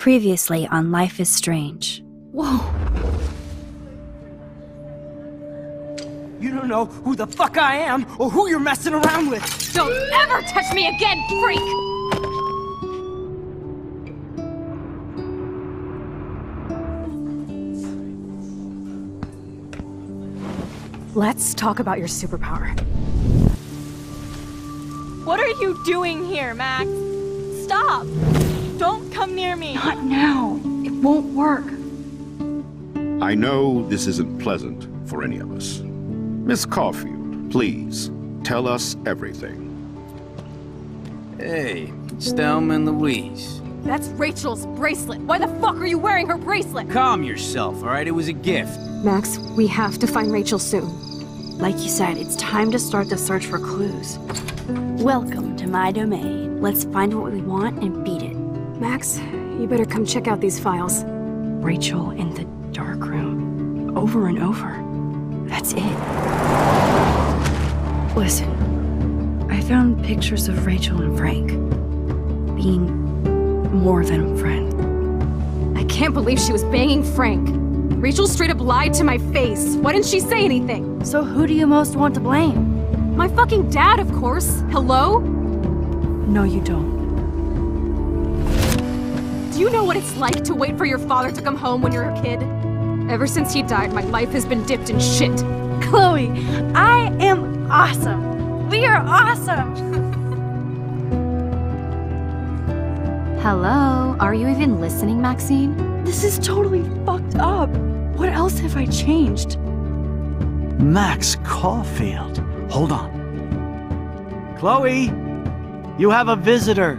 Previously on Life is Strange. Whoa. You don't know who the fuck I am or who you're messing around with. Don't ever touch me again, freak! Let's talk about your superpower. What are you doing here, Max? Stop! Don't come near me! Not now. It won't work. I know this isn't pleasant for any of us. Miss Caulfield, please, tell us everything. Hey, it's Thelma and Louise. That's Rachel's bracelet. Why the fuck are you wearing her bracelet? Calm yourself, all right? It was a gift. Max, we have to find Rachel soon. Like you said, it's time to start the search for clues. Welcome to my domain. Let's find what we want and beat it. Max, you better come check out these files. Rachel in the dark room. Over and over. That's it. Listen, I found pictures of Rachel and Frank being more than a friend. I can't believe she was banging Frank. Rachel straight up lied to my face. Why didn't she say anything? So who do you most want to blame? My fucking dad, of course. Hello? No, you don't. Do you know what it's like to wait for your father to come home when you're a kid? Ever since he died, my life has been dipped in shit. Chloe, I am awesome! We are awesome! Hello? Are you even listening, Maxine? This is totally fucked up. What else have I changed? Max Caulfield. Hold on. Chloe, you have a visitor.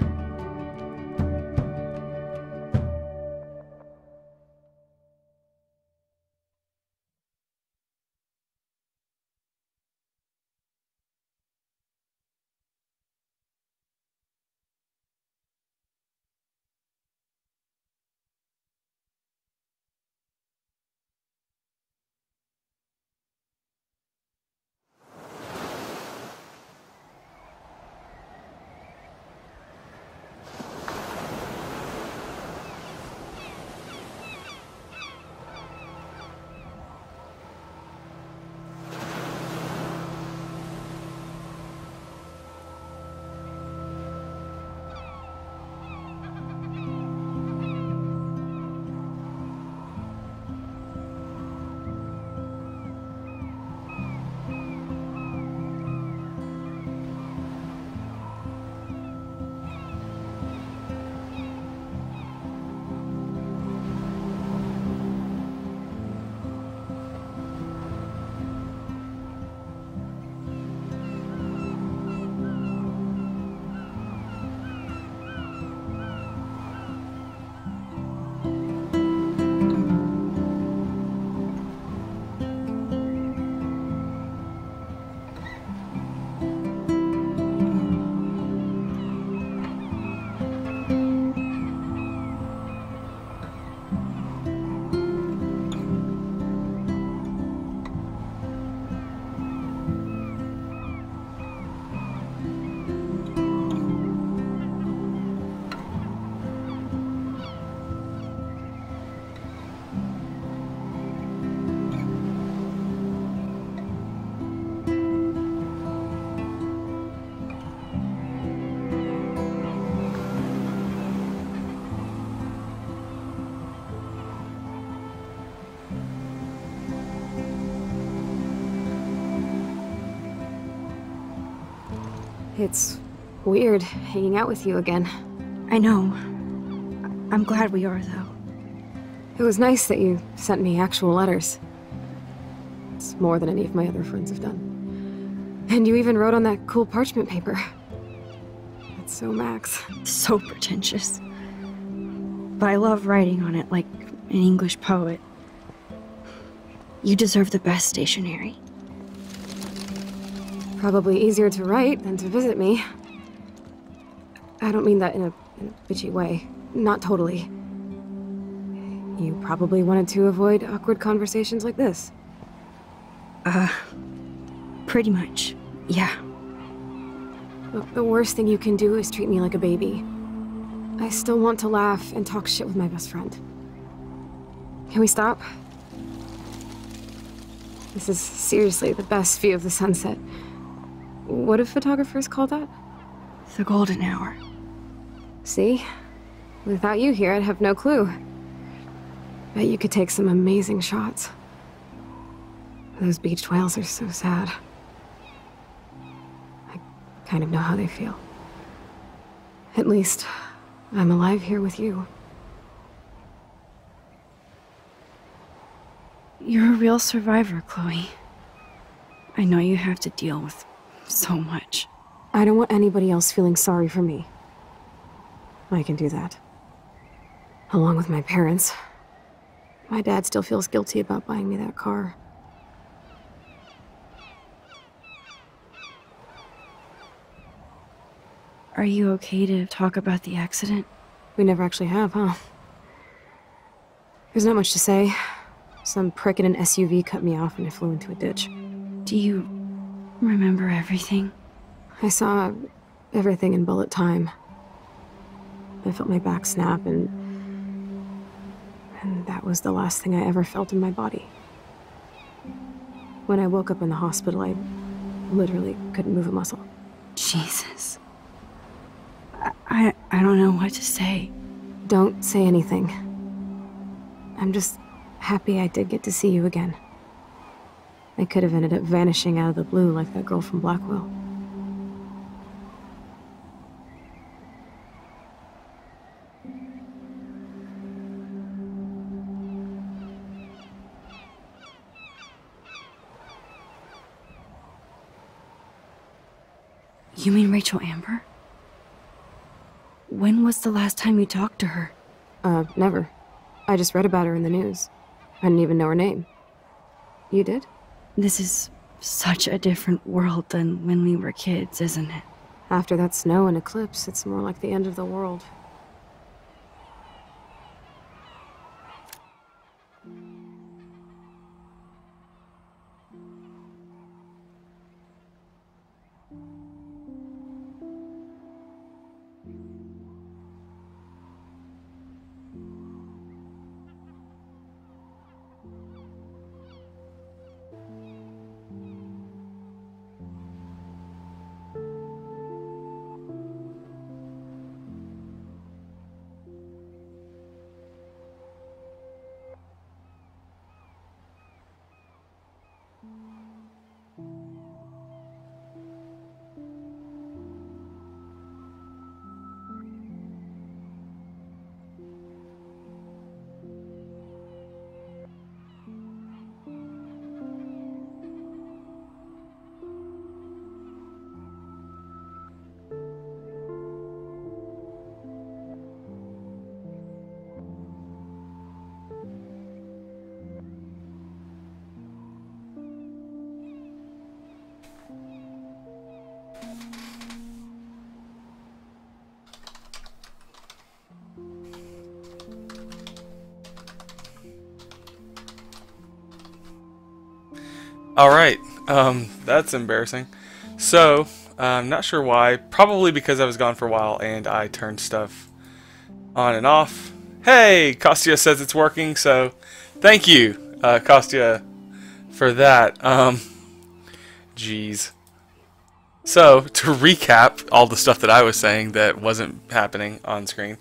It's weird hanging out with you again. I know. I'm glad we are, though. It was nice that you sent me actual letters. It's more than any of my other friends have done. And you even wrote on that cool parchment paper. That's so Max. So pretentious. But I love writing on it like an English poet. You deserve the best stationery. Probably easier to write than to visit me. I don't mean that in a bitchy way. Not totally. You probably wanted to avoid awkward conversations like this. Pretty much, yeah. Look, the worst thing you can do is treat me like a baby. I still want to laugh and talk shit with my best friend. Can we stop? This is seriously the best view of the sunset. What do photographers call that? The golden hour. See? Without you here, I'd have no clue. Bet you could take some amazing shots. Those beached whales are so sad. I kind of know how they feel. At least, I'm alive here with you. You're a real survivor, Chloe. I know you have to deal with so much. I don't want anybody else feeling sorry for me. I can do that. Along with my parents. My dad still feels guilty about buying me that car. Are you okay to talk about the accident? We never actually have, huh? There's not much to say. Some prick in an SUV cut me off and I flew into a ditch. Do you remember everything? I saw everything in bullet time. I felt my back snap and that was the last thing I ever felt in my body. When I woke up in the hospital, I literally couldn't move a muscle. Jesus. I don't know what to say. Don't say anything. I'm just happy I did get to see you again. I could have ended up vanishing out of the blue like that girl from Blackwell. You mean Rachel Amber? When was the last time you talked to her? Never. I just read about her in the news. I didn't even know her name. You did? This is such a different world than when we were kids, isn't it? After that snow and eclipse, it's more like the end of the world. Alright, that's embarrassing. So, I'm not sure why. Probably because I was gone for a while and I turned stuff on and off. Hey, Kostya says it's working, so thank you, Kostya, for that. Jeez. So, to recap all the stuff that I was saying that wasn't happening on screen,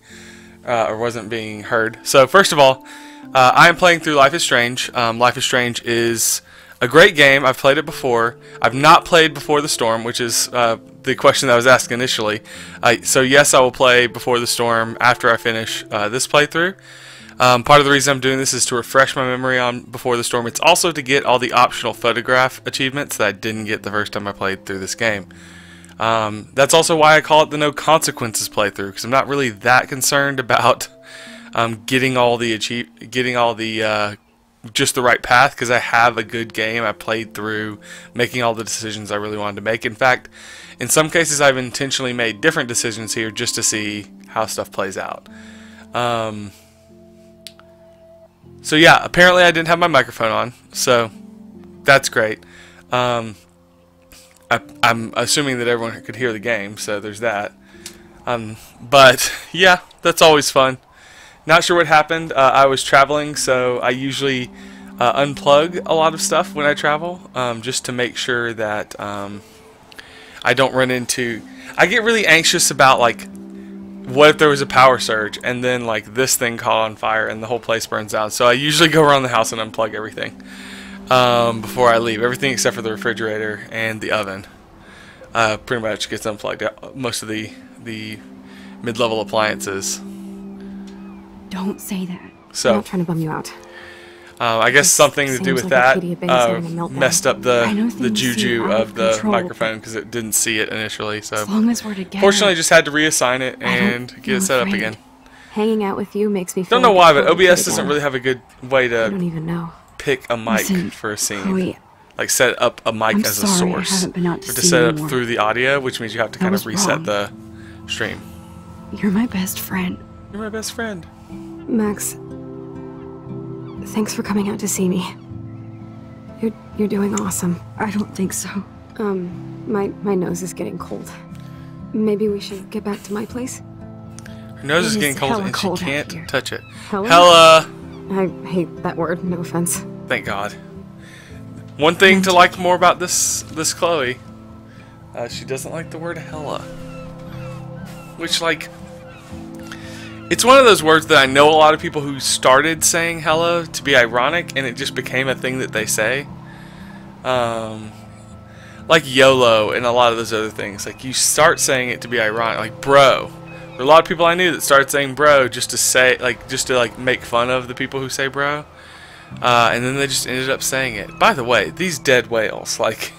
or wasn't being heard. So, first of all, I am playing through Life is Strange. Life is Strange is a great game. I've played it before. I've not played Before the Storm, which is the question that I was asked initially. So yes, I will play Before the Storm after I finish this playthrough. Part of the reason I'm doing this is to refresh my memory on Before the Storm. It's also to get all the optional photograph achievements that I didn't get the first time I played through this game. That's also why I call it the No Consequences playthrough, because I'm not really that concerned about getting all the just the right path, because I have a good game. I played through making all the decisions I really wanted to make. In fact, in some cases I've intentionally made different decisions here just to see how stuff plays out. So yeah, apparently I didn't have my microphone on, so that's great. I'm assuming that everyone could hear the game, so there's that. But yeah, that's always fun. Not sure what happened. I was traveling, so I usually unplug a lot of stuff when I travel, just to make sure that I don't run into... I get really anxious about, like, what if there was a power surge and then, like, this thing caught on fire and the whole place burns down. So I usually go around the house and unplug everything before I leave. Everything except for the refrigerator and the oven pretty much gets unplugged. Most of the mid-level appliances. Don't say that. So, I'm not trying to bum you out. I guess something to do with that messed up the seem juju out of of the control, microphone because it didn't see it initially. So As long as we're together. fortunately, just had to reassign it and get feel it set up afraid. again. Hanging out with you makes me feel Don't know like why, a but total OBS kid doesn't again. really have a good way I don't to even know. pick a mic Listen, for a scene. Chloe, Like set up a mic I'm as a sorry, I source. haven't been out to Or to see set you up more. through the audio, which means you have to kind of was reset wrong. the stream. you're my best friend. You're my best friend. Max, thanks for coming out to see me. You're doing awesome. I don't think so. My nose is getting cold. Maybe we should get back to my place? Her nose It is is getting cold hella and she cold out can't here. touch it. Hella? Hella. I hate that word, no offense. Thank God. One thing to like more about this Chloe, she doesn't like the word hella. Which, like, it's one of those words that I know a lot of people who started saying hella to be ironic, and it just became a thing that they say. Like YOLO and a lot of those other things. Like, you start saying it to be ironic. Like, bro. There are a lot of people I knew that started saying bro just to say, like, just to, like, make fun of the people who say bro. And then they just ended up saying it. By the way, these dead whales, like...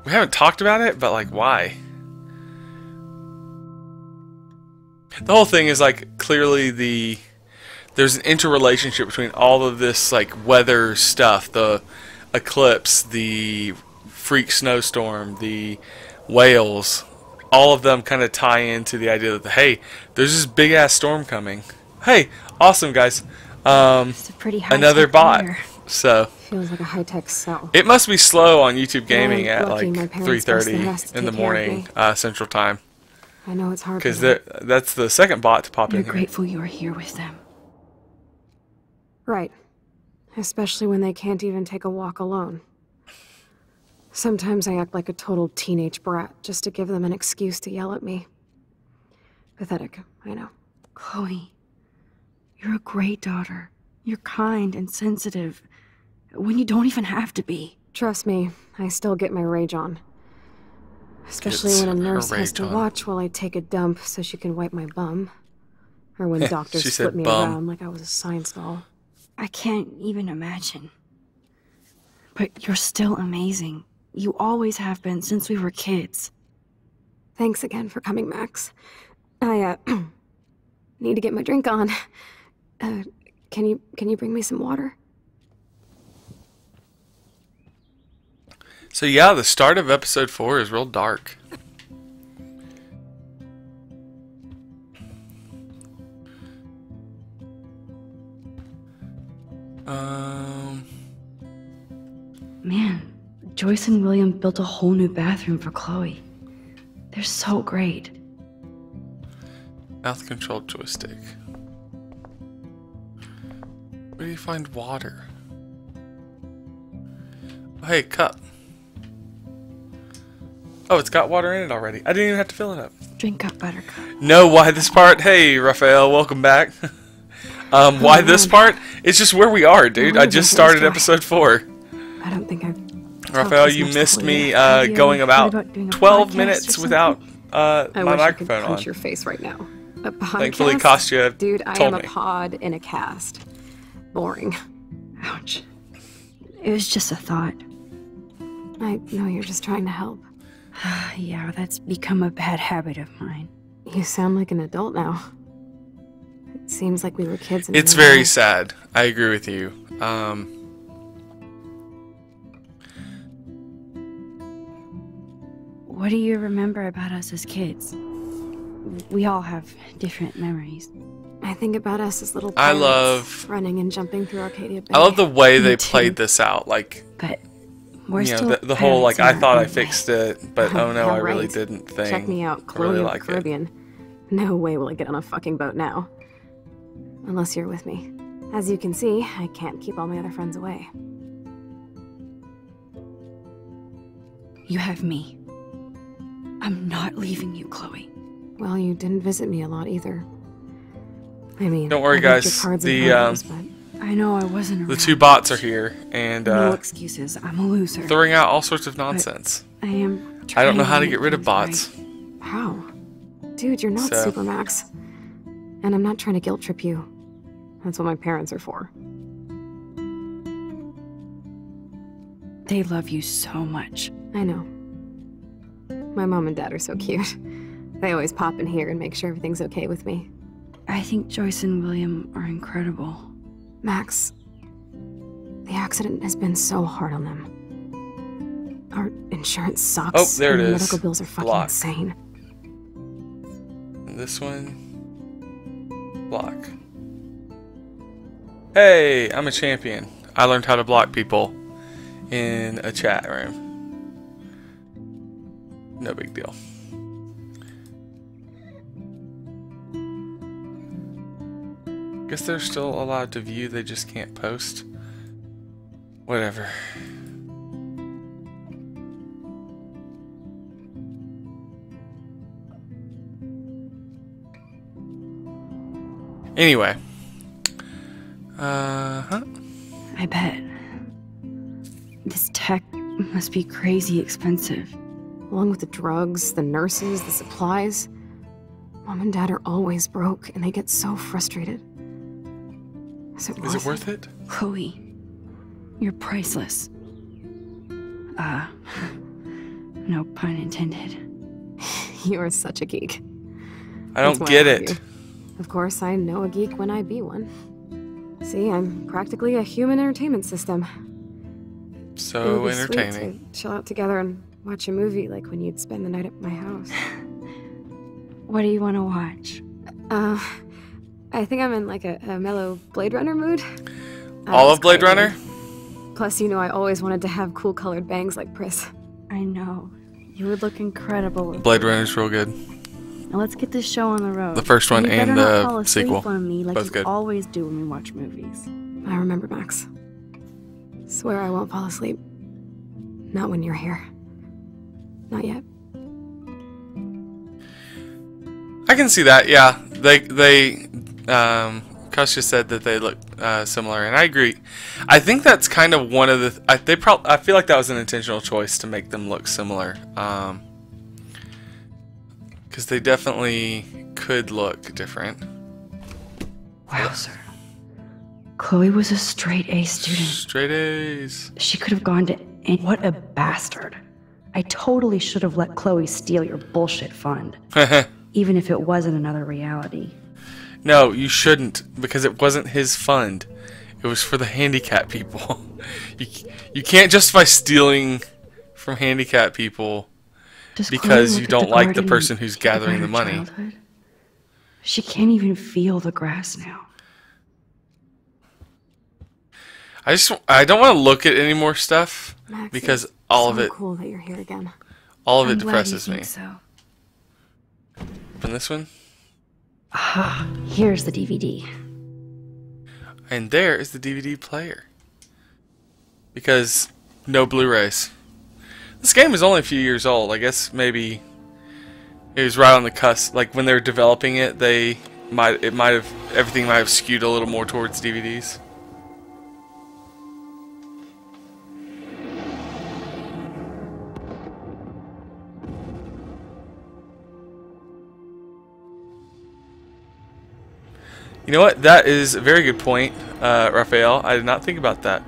We haven't talked about it, but, like, why? The whole thing is, like, clearly there's an interrelationship between all of this, like, weather stuff. The eclipse, the freak snowstorm, the whales. All of them kind of tie into the idea that, hey, there's this big-ass storm coming. Hey, awesome, guys. It's a pretty high Another tech bot. wire. So Feels like a high-tech cell. it must be slow on YouTube Gaming Yeah, at lucky like my parents mostly has 3:30 to in the take care of morning me. Central Time, I know it's hard. because for them. that's the second bot to pop You're in here. grateful you're here with them. Right. Especially when they can't even take a walk alone. Sometimes I act like a total teenage brat just to give them an excuse to yell at me. Pathetic, I know. Chloe, you're a great daughter. You're kind and sensitive when you don't even have to be. Trust me, I still get my rage on. Especially Gets when a her nurse has rage to on. watch while I take a dump so she can wipe my bum. Or when She doctors said flip me bum. around like I was a science doll. I can't even imagine. But you're still amazing. You always have been since we were kids. Thanks again for coming, Max. I, need to get my drink on. Can you bring me some water? So yeah, the start of episode 4 is real dark. Man, Joyce and William built a whole new bathroom for Chloe. They're so great. Mouth controlled joystick. Where do you find water? Oh, hey, cup. Oh, it's got water in it already. I didn't even have to fill it up. Drink up, Buttercup. No, why this part? Hey, Raphael, welcome back. Why this part? It's just where we are, dude. I just started episode 4. I don't think I've... Raphael, you missed me going about 12 minutes without my I wish I could microphone punch on. your face right now. A podcast? Thankfully, Kostya Dude, I told am me. a pod in a cast. Boring. Ouch. It was just a thought. I know you're just trying to help. Yeah, that's become a bad habit of mine. You sound like an adult now. It seems like we were kids. In It's real very life. sad. I agree with you. What do you remember about us as kids? We all have different memories. I think about us as little I pirates love- running and jumping through Arcadia Bay. I love the way Me they too. played this out. Like, But We're you know, still the whole like I pilots in thought our I own fixed way. it, but oh no, Yeah, I really right. didn't thing. Check me out, I Chloe really of like the Caribbean. No way will I get on a fucking boat now. Unless you're with me. As you can see, I can't keep all my other friends away. You have me. I'm not leaving you, Chloe. Well, you didn't visit me a lot either. I mean, Don't worry, I liked guys. your cards and The photos, but I know I wasn't around. The two bots are here and No excuses. I'm a loser. throwing out all sorts of nonsense. I am. I don't know trying how to make get rid of things bots. right. how? Dude, you're not So- Supermax. And I'm not trying to guilt trip you. That's what my parents are for. They love you so much. I know. My mom and dad are so cute. They always pop in here and make sure everything's okay with me. I think Joyce and William are incredible. Max, the accident has been so hard on them. Our insurance sucks. Oh, there and it the is. medical bills are fucking Block. insane. And this one. Block. Hey, I'm a champion. I learned how to block people in a chat room. No big deal. Guess they're still allowed to view, they just can't post. Whatever. Anyway. I bet. This tech must be crazy expensive. Along with the drugs, the nurses, the supplies. Mom and dad are always broke, and they get so frustrated. Is it worth it? Chloe, you're priceless. No pun intended. You are such a geek. I That's don't why get I love it. you. Of course, I know a geek when I be one. See, I'm practically a human entertainment system. It So would be sweet entertaining. to chill out together and watch a movie like when you'd spend the night at my house. What do you want to watch? I think I'm in like a mellow Blade Runner mood. All That's of Blade quite Runner? weird. Plus, you know I always wanted to have cool colored bangs like Pris. I know. You would look incredible with Blade Runner's real good. Now let's get this show on the road. The first one You and better not the fall asleep sequel. on me like Both you good. always do when we watch movies. I remember, Max. Swear I won't fall asleep. Not when you're here. Not yet. I can see that, yeah. Cuss just said that they look similar, and I agree. I think that's kind of one of the. I feel like that was an intentional choice to make them look similar, because they definitely could look different. Wow, sir. Chloe was a straight A student. Straight A's. She could have gone to any. What a bastard. I totally should have let Chloe steal your bullshit fund. Even if it wasn't another reality. No, you shouldn't, because it wasn't his fund. It was for the handicapped people. You can't justify stealing from handicapped people Does Chloe because look you at don't the like the garden person and who's think about gathering the her money. childhood? She can't even feel the grass now. I don't want to look at any more stuff Max, because it's all of so it cool that you're here again. all of it I'm glad you depresses me. think so. From this one, Ah, here's the DVD. and there is the DVD player. Because no Blu-rays. This game is only a few years old. I guess maybe it was right on the cusp. Like when they were developing it, everything might have skewed a little more towards DVDs. You know what? That is a very good point, Raphael. I did not think about that.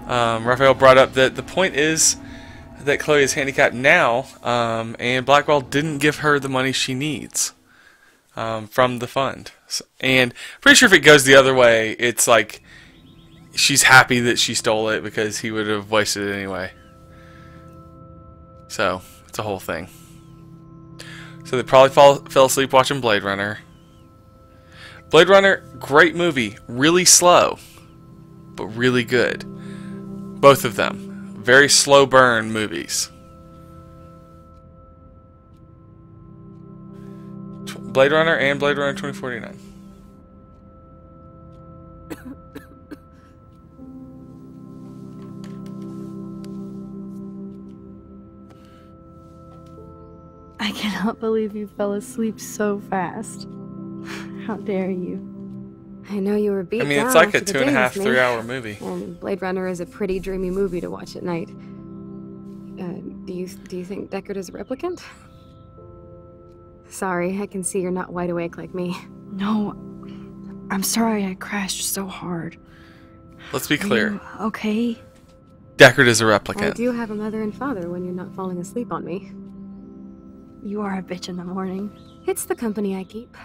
Raphael brought up that the point is that Chloe is handicapped now, and Blackwell didn't give her the money she needs from the fund. And pretty sure if it goes the other way, it's like she's happy that she stole it because he would have wasted it anyway. So, it's a whole thing. So they probably fell asleep watching Blade Runner. Blade Runner, great movie. Really slow, but really good. Both of them. very slow burn movies. Blade Runner and Blade Runner 2049. I cannot believe you fell asleep so fast. How dare you? I know you were beat down. I mean, it's like a after the 2.5, day with me, 3 hour movie. And Blade Runner is a pretty dreamy movie to watch at night. Do you think Deckard is a replicant? Sorry, I can see you're not wide awake like me. No, I'm sorry I crashed so hard. Let's be clear. You okay? Deckard is a I replicant. do have a mother and father when you're not falling asleep on me. You are a bitch in the morning. It's the company I keep.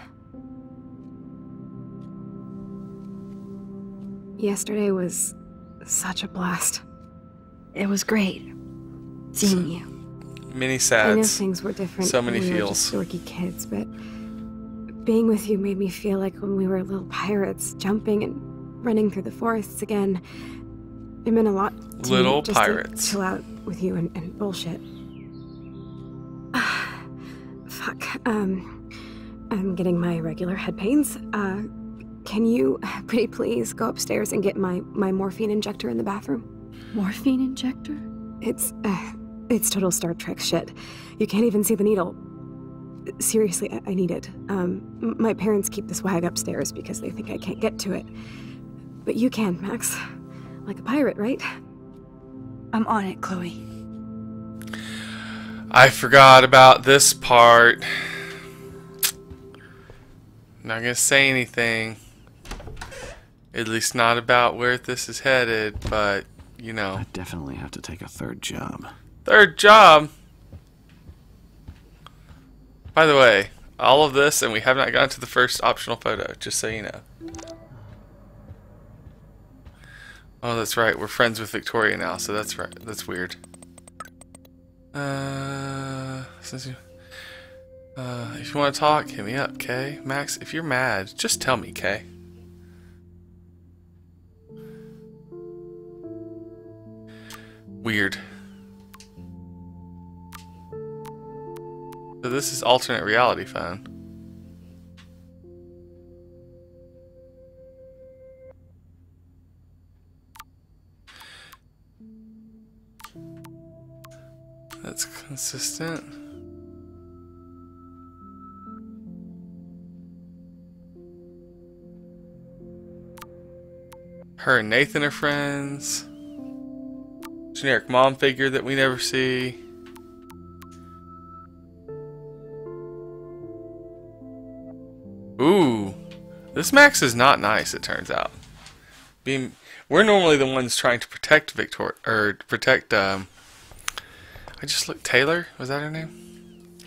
Yesterday was such a blast. It was great seeing you. Many I know sads. things were different. So many when we were feels. just dorky kids, but being with you made me feel like when we were little pirates, jumping and running through the forests again. It meant a lot to Little me just pirates. to chill out with you and bullshit. Fuck. I'm getting my regular head pains. Can you, pretty please, go upstairs and get my morphine injector in the bathroom? Morphine injector? It's total Star Trek shit. You can't even see the needle. Seriously, I need it. My parents keep the swag upstairs because they think I can't get to it. But you can, Max. Like a pirate, right? I'm on it, Chloe. I forgot about this part. Not gonna say anything. At least not about where this is headed, but, you know. I definitely have to take a third job. Third job? By the way, all of this, and we have not gotten to the first optional photo, just so you know. Oh, that's right. We're friends with Victoria now, so that's right. That's weird. Since you, if you want to talk, hit me up, Kay. Max, if you're mad, just tell me, Kay. Weird. So this is alternate reality phone. That's consistent. Her and Nathan are friends. Generic mom figure that we never see. Ooh, this Max is not nice, it turns out. We're normally the ones trying to protect Victoria, or protect, I just looked, Taylor? Was that her name?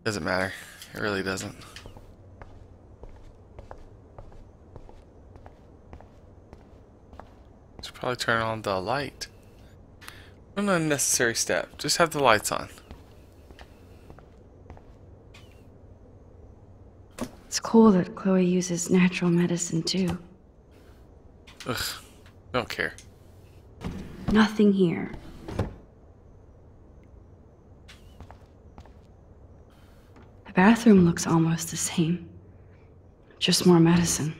Doesn't matter. It really doesn't. Should probably turn on the light. What an unnecessary step. Just have the lights on. It's cool that Chloe uses natural medicine too. Ugh. Don't care. Nothing here. The bathroom looks almost the same. Just more medicine.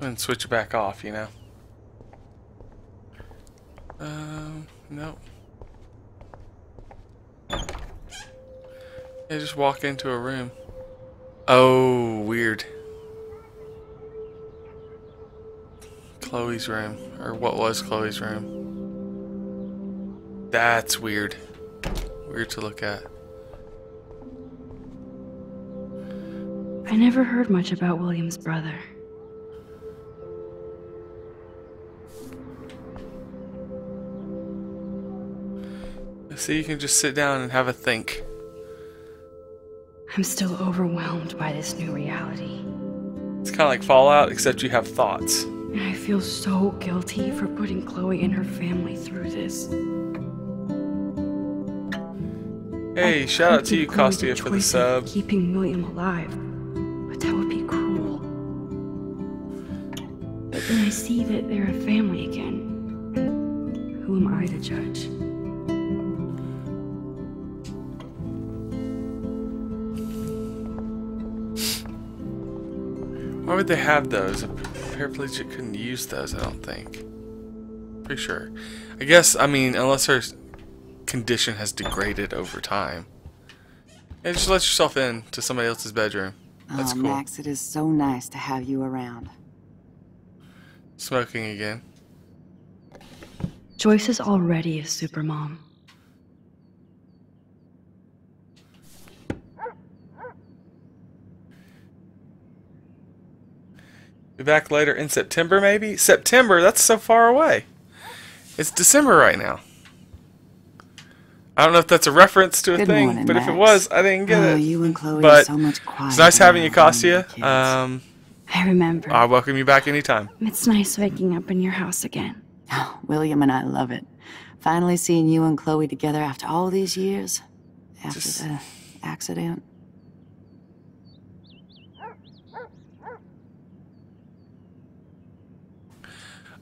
And switch it back off, you know. No. Yeah, just walk into a room. Oh, weird. Chloe's room, or what was Chloe's room. That's weird. Weird to look at. I never heard much about William's brother. See, you can just sit down and have a think. I'm still overwhelmed by this new reality. It's kind of like Fallout, except you have thoughts. And I feel so guilty for putting Chloe and her family through this. Hey, shout out to you, Kostia, for the sub. Keeping William alive. see that they're a family again. And who am I to judge? Why would they have those? A paraplegic couldn't use those, I don't think. Pretty sure. I guess, I mean, unless her condition has degraded over time. And just let yourself in to somebody else's bedroom. That's cool. Max, it is so nice to have you around. Smoking again. Joyce is already a supermom. Be back later in September, maybe? September? That's so far away. It's December right now. I don't know if that's a reference to a thing, morning, but Max. if it was, I didn't get it. You and Chloe but are so much quieter. it's nice having you, now than Kostya. the kids. I remember. I'll welcome you back anytime. It's nice waking up in your house again. Oh, William and I love it. Finally seeing you and Chloe together after all these years. After the accident.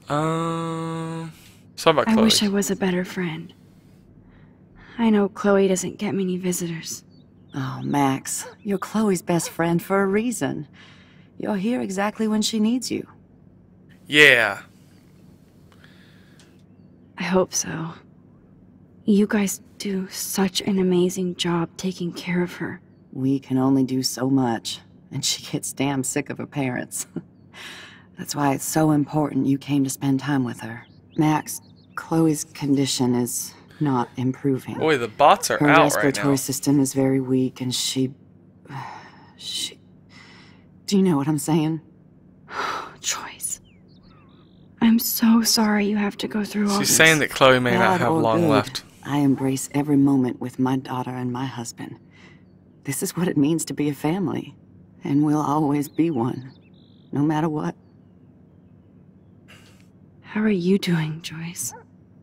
So about I Chloe. wish I was a better friend. I know Chloe doesn't get many visitors. Oh, Max, you're Chloe's best friend for a reason. You're here exactly when she needs you. Yeah. I hope so. You guys do such an amazing job taking care of her. We can only do so much, and she gets damn sick of her parents. That's why it's so important you came to spend time with her. Max, Chloe's condition is not improving. Boy, the bots are Her out right respiratory now. system is very weak, and she... Do you know what I'm saying? Joyce. I'm so sorry you have to go through all this. She's saying that Chloe may not Bad have or long good, left. I embrace every moment with my daughter and my husband. This is what it means to be a family, and we'll always be one, no matter what. How are you doing, Joyce?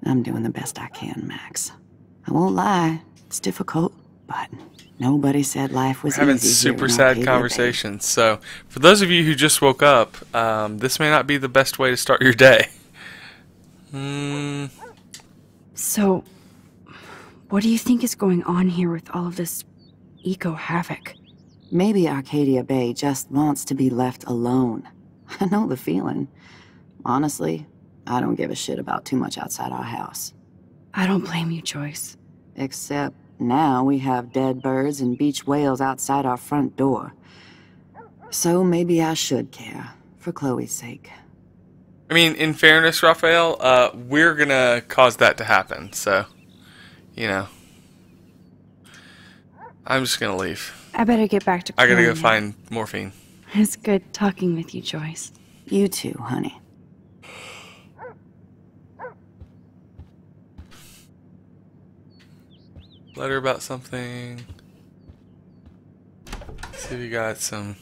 I'm doing the best I can, Max. I won't lie, it's difficult, but nobody said life was We're having easy. super sad conversations. So, for those of you who just woke up, this may not be the best way to start your day. So, what do you think is going on here with all of this eco-havoc? Maybe Arcadia Bay just wants to be left alone. I know the feeling. Honestly, I don't give a shit about too much outside our house. I don't blame you, Joyce. Except now we have dead birds and beach whales outside our front door. So maybe I should care, for Chloe's sake. I mean, in fairness, Raphael, we're gonna cause that to happen. So, you know, I'm just gonna leave. I better get back to I gotta go Chloe now. find morphine. It's good talking with you, Joyce. You too, honey. Letter about something. See if you got some.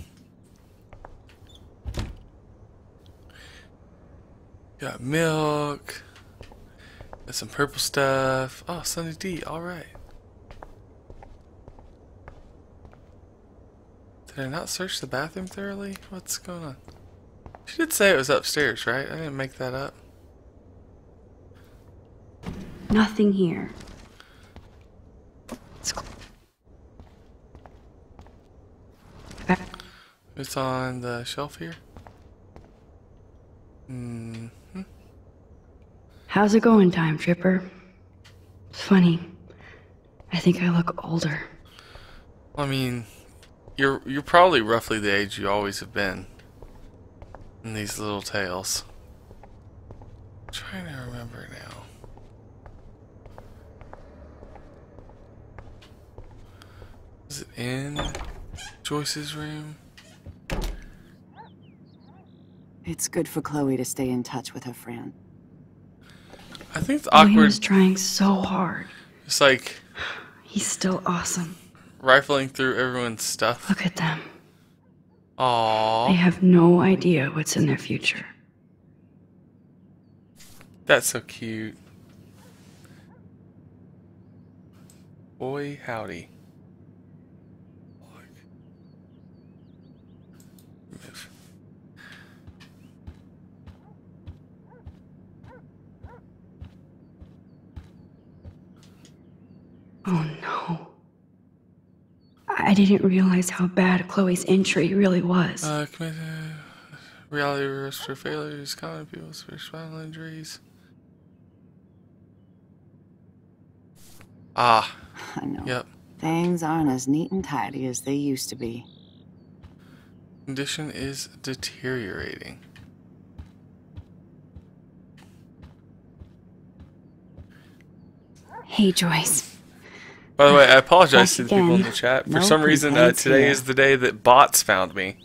Got milk. Got some purple stuff. Oh, Sunny D. All right. Did I not search the bathroom thoroughly? What's going on? She did say it was upstairs, right? I didn't make that up. Nothing here. It's on the shelf here. How's it going, Time Tripper? It's funny. I think I look older. I mean, you're probably roughly the age you always have been in these little tales. I'm trying to remember now. Is it in Joyce's room? It's good for Chloe to stay in touch with her friend. I think it's William awkward. is trying so hard. It's like He's still awesome. rifling through everyone's stuff. Look at them. Aww. They have no idea what's in their future. That's so cute. Boy, howdy. Move. Oh no. I didn't realize how bad Chloe's injury really was. Reality respiratory failures, common people's spinal injuries. Ah. I know. Yep. Things aren't as neat and tidy as they used to be. Condition is deteriorating. Hey, Joyce. By the way, I apologize Back to the people in again. the chat. For No some reason, complaints today here. is the day that bots found me.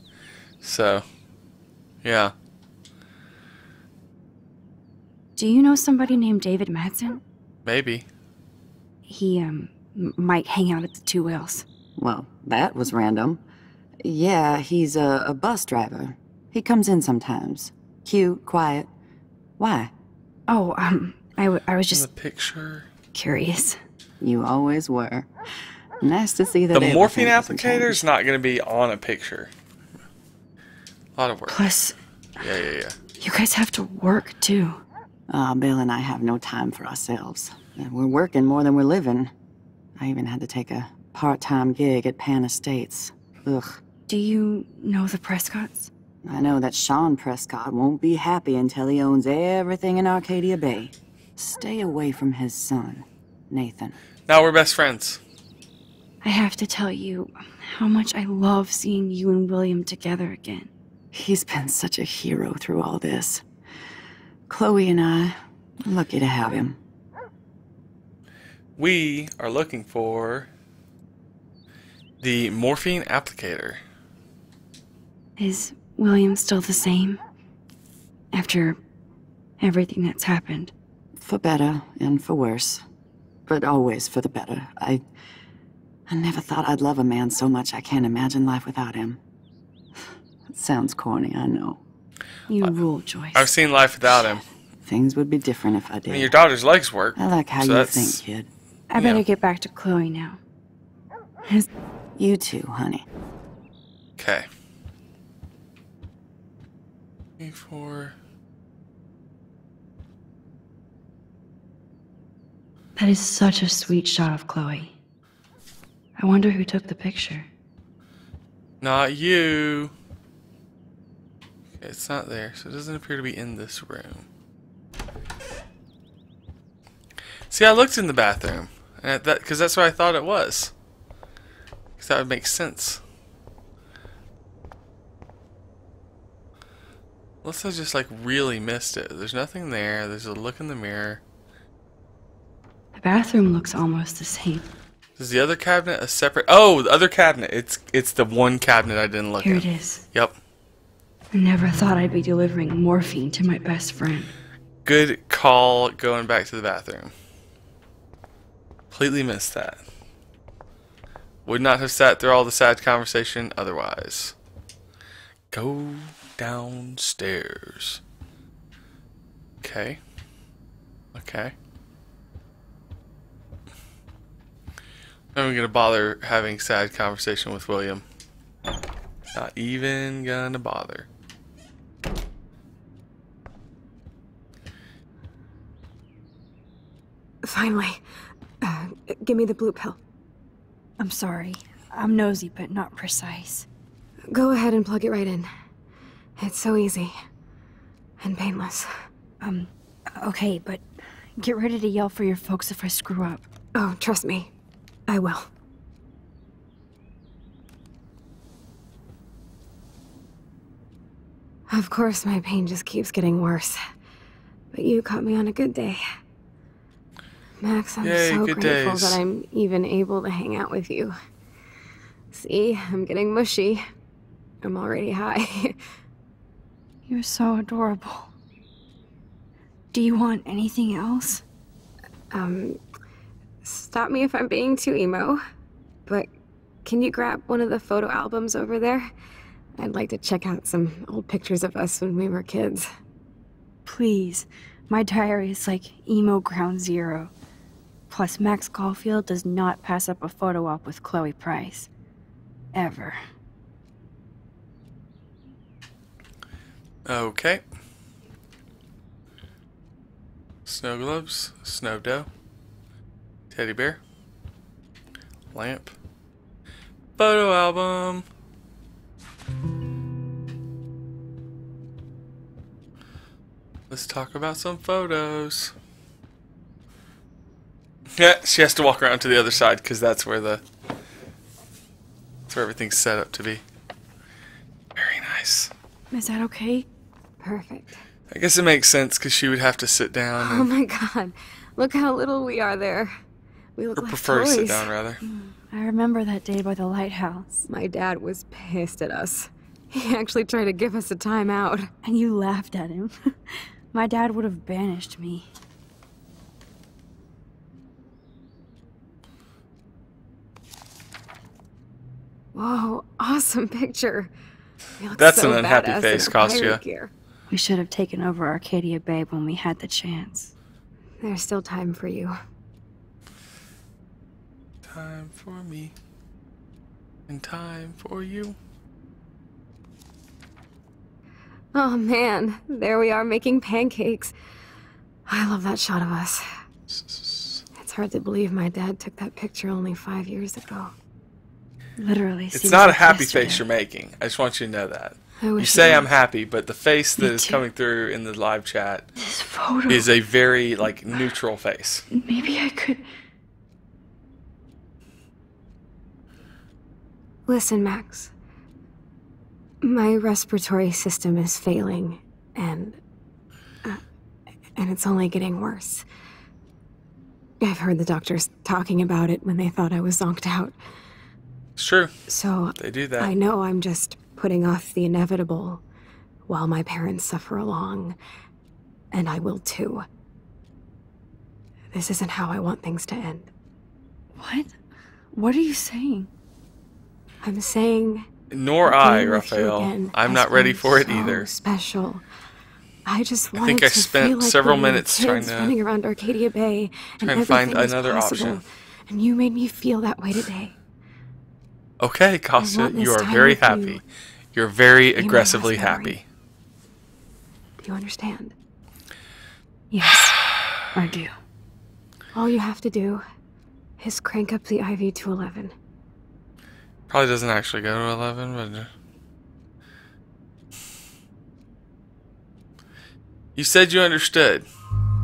So, yeah. Do you know somebody named David Madsen? Maybe. He, might hang out at the Two Whales. Well, that was random. Yeah, he's a bus driver. He comes in sometimes. Cute, quiet. Why? Oh, I was In just the picture. curious. You always were. Nice to see that The morphine everything hasn't applicator is changed. not going to be on a picture. A lot of work. Plus, Yeah. you guys have to work, too. Bill and I have no time for ourselves. We're working more than we're living. I even had to take a part-time gig at Pan Estates. Ugh. Do you know the Prescotts? I know that Sean Prescott won't be happy until he owns everything in Arcadia Bay. Stay away from his son, Nathan. Now we're best friends. I have to tell you how much I love seeing you and William together again. He's been such a hero through all this. Chloe and I, lucky to have him. We are looking for the morphine applicator. Is William still the same? After everything that's happened? For better and for worse. But always for the better. I never thought I'd love a man so much I can't imagine life without him. It sounds corny, I know. You rule, Joyce. I've seen life without him. Things would be different if I I did. mean, your daughter's legs work. I like how so you that's- think, kid. I better Yeah. get back to Chloe now. You too, honey. Okay. E4. That is such a sweet shot of Chloe. I wonder who took the picture. Not you. Okay, it's not there, so it doesn't appear to be in this room. See, I looked in the bathroom, and because that's what I thought it was. Because that would make sense. Unless I just like really missed it. There's nothing there. There's a look in the mirror. The bathroom looks almost the same. Is the other cabinet a separate? Oh, the other cabinet. It's the one cabinet I didn't look Here at. it is. Yep. I never thought I'd be delivering morphine to my best friend. Good call going back to the bathroom. Completely missed that. Would not have sat through all the sad conversation otherwise. Go downstairs. Okay. Okay. I'm not gonna bother having sad conversation with William. Not even gonna bother. Finally. Give me the blue pill. I'm sorry. I'm nosy, but not precise. Go ahead and plug it right in. It's so easy. And painless. Okay, but get ready to yell for your folks if I screw up. Oh, trust me. I will. Of course, my pain just keeps getting worse. But you caught me on a good day. Max, I'm Yay, so good grateful days. that I'm even able to hang out with you. See, I'm getting mushy. I'm already high. You're so adorable. Do you want anything else? Stop me if I'm being too emo. But can you grab one of the photo albums over there? I'd like to check out some old pictures of us when we were kids. Please. My diary is like emo ground zero. Plus, Max Caulfield does not pass up a photo op with Chloe Price. Ever. Okay. Snow globes, snow dough, teddy bear. Lamp. Photo album. Let's talk about some photos. Yeah, she has to walk around to the other side because that's where everything's set up to be. Very nice. Is that okay? Perfect. I guess it makes sense because she would have to sit down. Oh my god. Look how little we are there. We look Or like prefer to toys. sit down, rather. I remember that day by the lighthouse. My dad was pissed at us. He actually tried to give us a timeout. And you laughed at him. My dad would have banished me. Whoa, awesome picture. We look That's so an unhappy badass face, in our Kostya. pirate gear. We should have taken over Arcadia Bay when we had the chance. There's still time for you. Time for me. And time for you. Oh man, there we are making pancakes. I love that shot of us. It's hard to believe my dad took that picture only 5 years ago. Literally. It's not a happy face you're making. I just want you to know that. You say I'm happy, but the face that is coming through in the live chat This photo is a very, like, neutral face. Maybe I could... Listen, Max. My respiratory system is failing, and it's only getting worse. I've heard the doctors talking about it when they thought I was zonked out. It's true. So They do that. I know I'm just putting off the inevitable while my parents suffer along, and I will too. This isn't how I want things to end. What? What are you saying? I'm saying... Nor I, Raphael. I'm not ready for it so either. Special. I just wanted I think I to spent feel like several we were minutes kids trying to running around Arcadia Bay, and trying to find everything was another possible. option. And you made me feel that way today. Okay, I Kostya, want this you are time very with you. happy. You're very Be my aggressively last memory. happy. Do you understand? Yes, I do. All you have to do is crank up the IV to 11. Probably doesn't actually go to 11, but... You said you understood.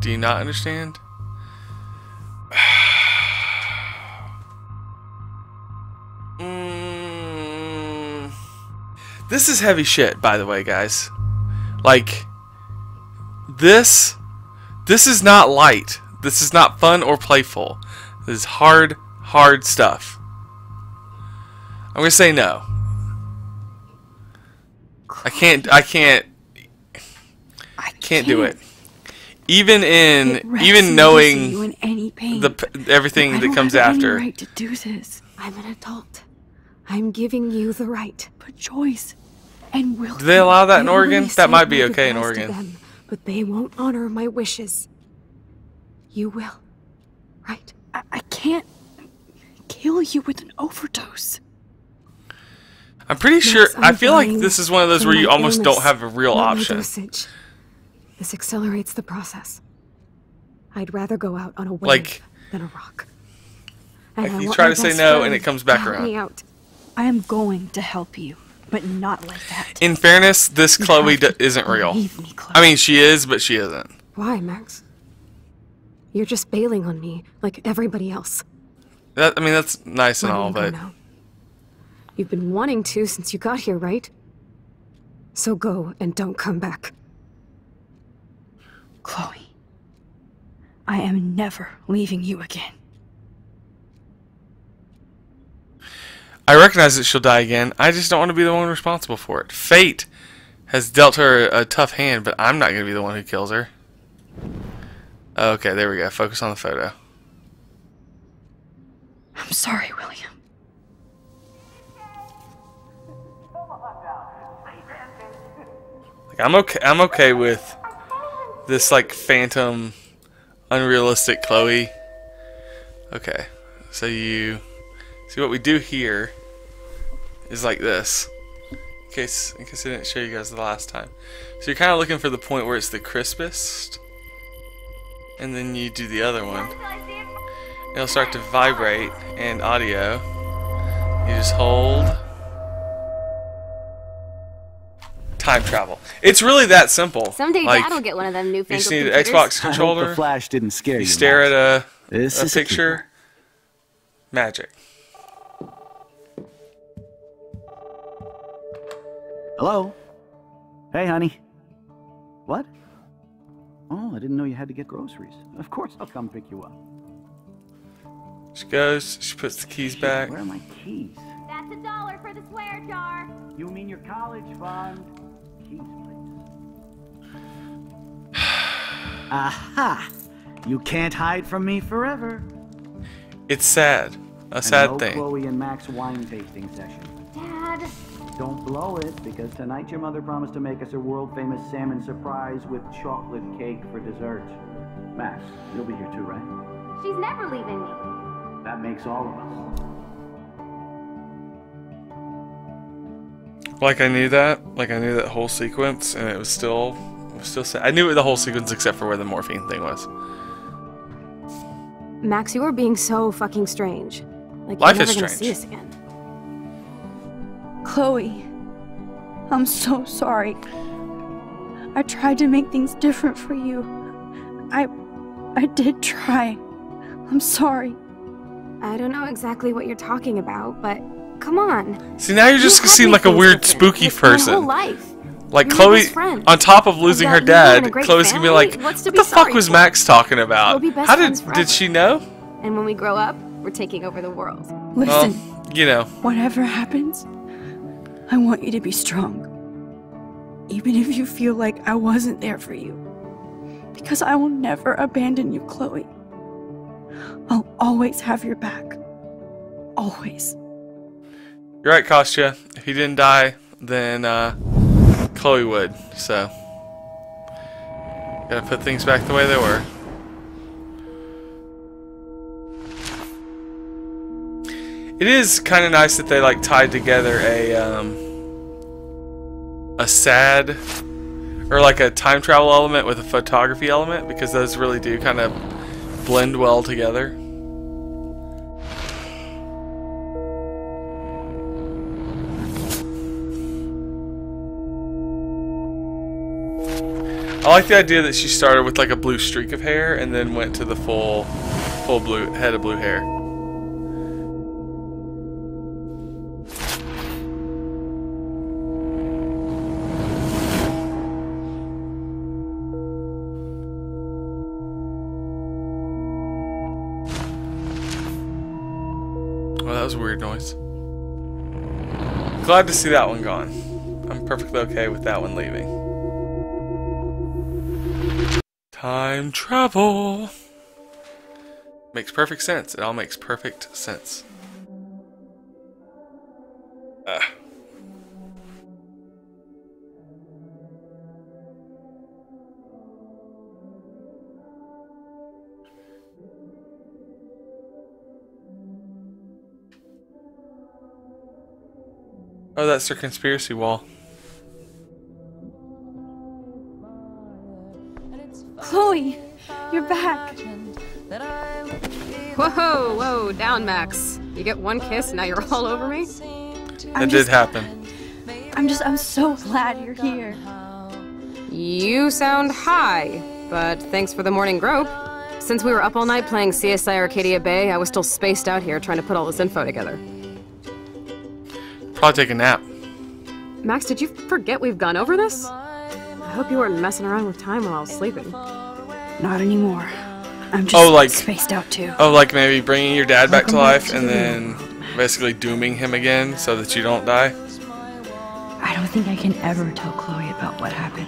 Do you not understand? This is heavy shit, by the way, guys. Like, this is not light. This is not fun or playful. This is hard stuff. I'm gonna say no. I can't do it. Even knowing you in any pain. everything I that don't comes have after. Any right to do this. I'm an adult. I'm giving you the right. But Joyce and Will. Do they allow that in I Oregon? already That said might be my okay in goodbyes to Oregon. them, but they won't honor my wishes. You will, right? I can't kill you with an overdose. I'm pretty sure. Max, I I'm feel like dying this is one of those from where you my almost illness, don't have a real not my option. dosage. This accelerates the process. I'd rather go out on a wave Like- than a rock. And Like I you want try my to say best no and friend it comes to back help around. me out. I am going to help you, but not like that. In fairness, this You Chloe have to isn't real. believe me, Chloe. I mean, she is, but she isn't. Why, Max? You're just bailing on me like everybody else. I mean, that's nice and Why don't all, you go but now? You've been wanting to since you got here, right? So go and don't come back. Chloe, I am never leaving you again. I recognize that she'll die again. I just don't want to be the one responsible for it. Fate has dealt her a tough hand, but I'm not going to be the one who kills her. Okay, there we go. Focus on the photo. I'm sorry, William. Like, I'm okay with this, like, phantom, unrealistic Chloe. Okay, so you see what we do here is like this. In case I didn't show you guys the last time. So you're kind of looking for the point where it's the crispest, and then you do the other one, it'll start to vibrate and audio. You just hold. Time travel. It's really that simple. Someday like, Dad'll get one of them you newfangled just need an computers. Xbox controller. I hope the flash didn't scare you. You stare at a This is a picture. Magic. Hello? Hey, honey. What? Oh, I didn't know you had to get groceries. Of course I'll come pick you up. She goes, she puts the keys back. Where are my keys? That's $1 for the swear jar. You mean your college fund? Keys, please. Aha! You can't hide from me forever. It's sad. A sad thing. Chloe and Max wine tasting session. Dad. Don't blow it, because tonight your mother promised to make us a world-famous salmon surprise with chocolate cake for dessert. Max, you'll be here too, right? She's never leaving me. That makes all of us. Like I knew that. Like I knew that whole sequence, and it was still sad. I knew the whole sequence except for where the morphine thing was. Max, you are being so fucking strange. Like, Life you're is never gonna strange. see us again. Chloe, I'm so sorry. I tried to make things different for you. I did try. I'm sorry. I don't know exactly what you're talking about, but come on. See, now you're just You seem have like a made weird, things different. spooky Like, my person. whole life. Like You're my Chloe, best friend. on top of losing her I've got you and dad, a great Chloe's gonna be family. like, What's to "What be the fuck sorry was for? Max talking about? We'll be best How friends did forever. she know?" And when we grow up, we're taking over the world. Listen, Well, you know, whatever happens, I want you to be strong. Even if you feel like I wasn't there for you. Because I will never abandon you, Chloe. I'll always have your back. Always. you're right, Kostya. If he didn't die, then Chloe would. So, gotta put things back the way they were. It is kind of nice that they like tied together a sad or like a time travel element with a photography element, because those really do kind of blend well together. I like the idea that she started with like a blue streak of hair and then went to the full blue head of blue hair. Oh, that was a weird noise. Glad to see that one gone. I'm perfectly okay with that one leaving. Time travel. Makes perfect sense. It all makes perfect sense. Oh, that's their conspiracy wall. Chloe, you're back. Whoa, whoa, down, Max. You get one kiss, now you're all over me? It did happen. I'm so glad you're here. You sound high, but thanks for the morning grope. Since we were up all night playing CSI Arcadia Bay, I was still spaced out here trying to put all this info together. Probably take a nap. Max, did you forget we've gone over this? I hope you weren't messing around with time while I was sleeping. Not anymore. I'm just spaced out too. Oh, like maybe bringing your dad back to Welcome back life to and the then basically dooming him again so that you don't die. I don't think I can ever tell Chloe about what happened.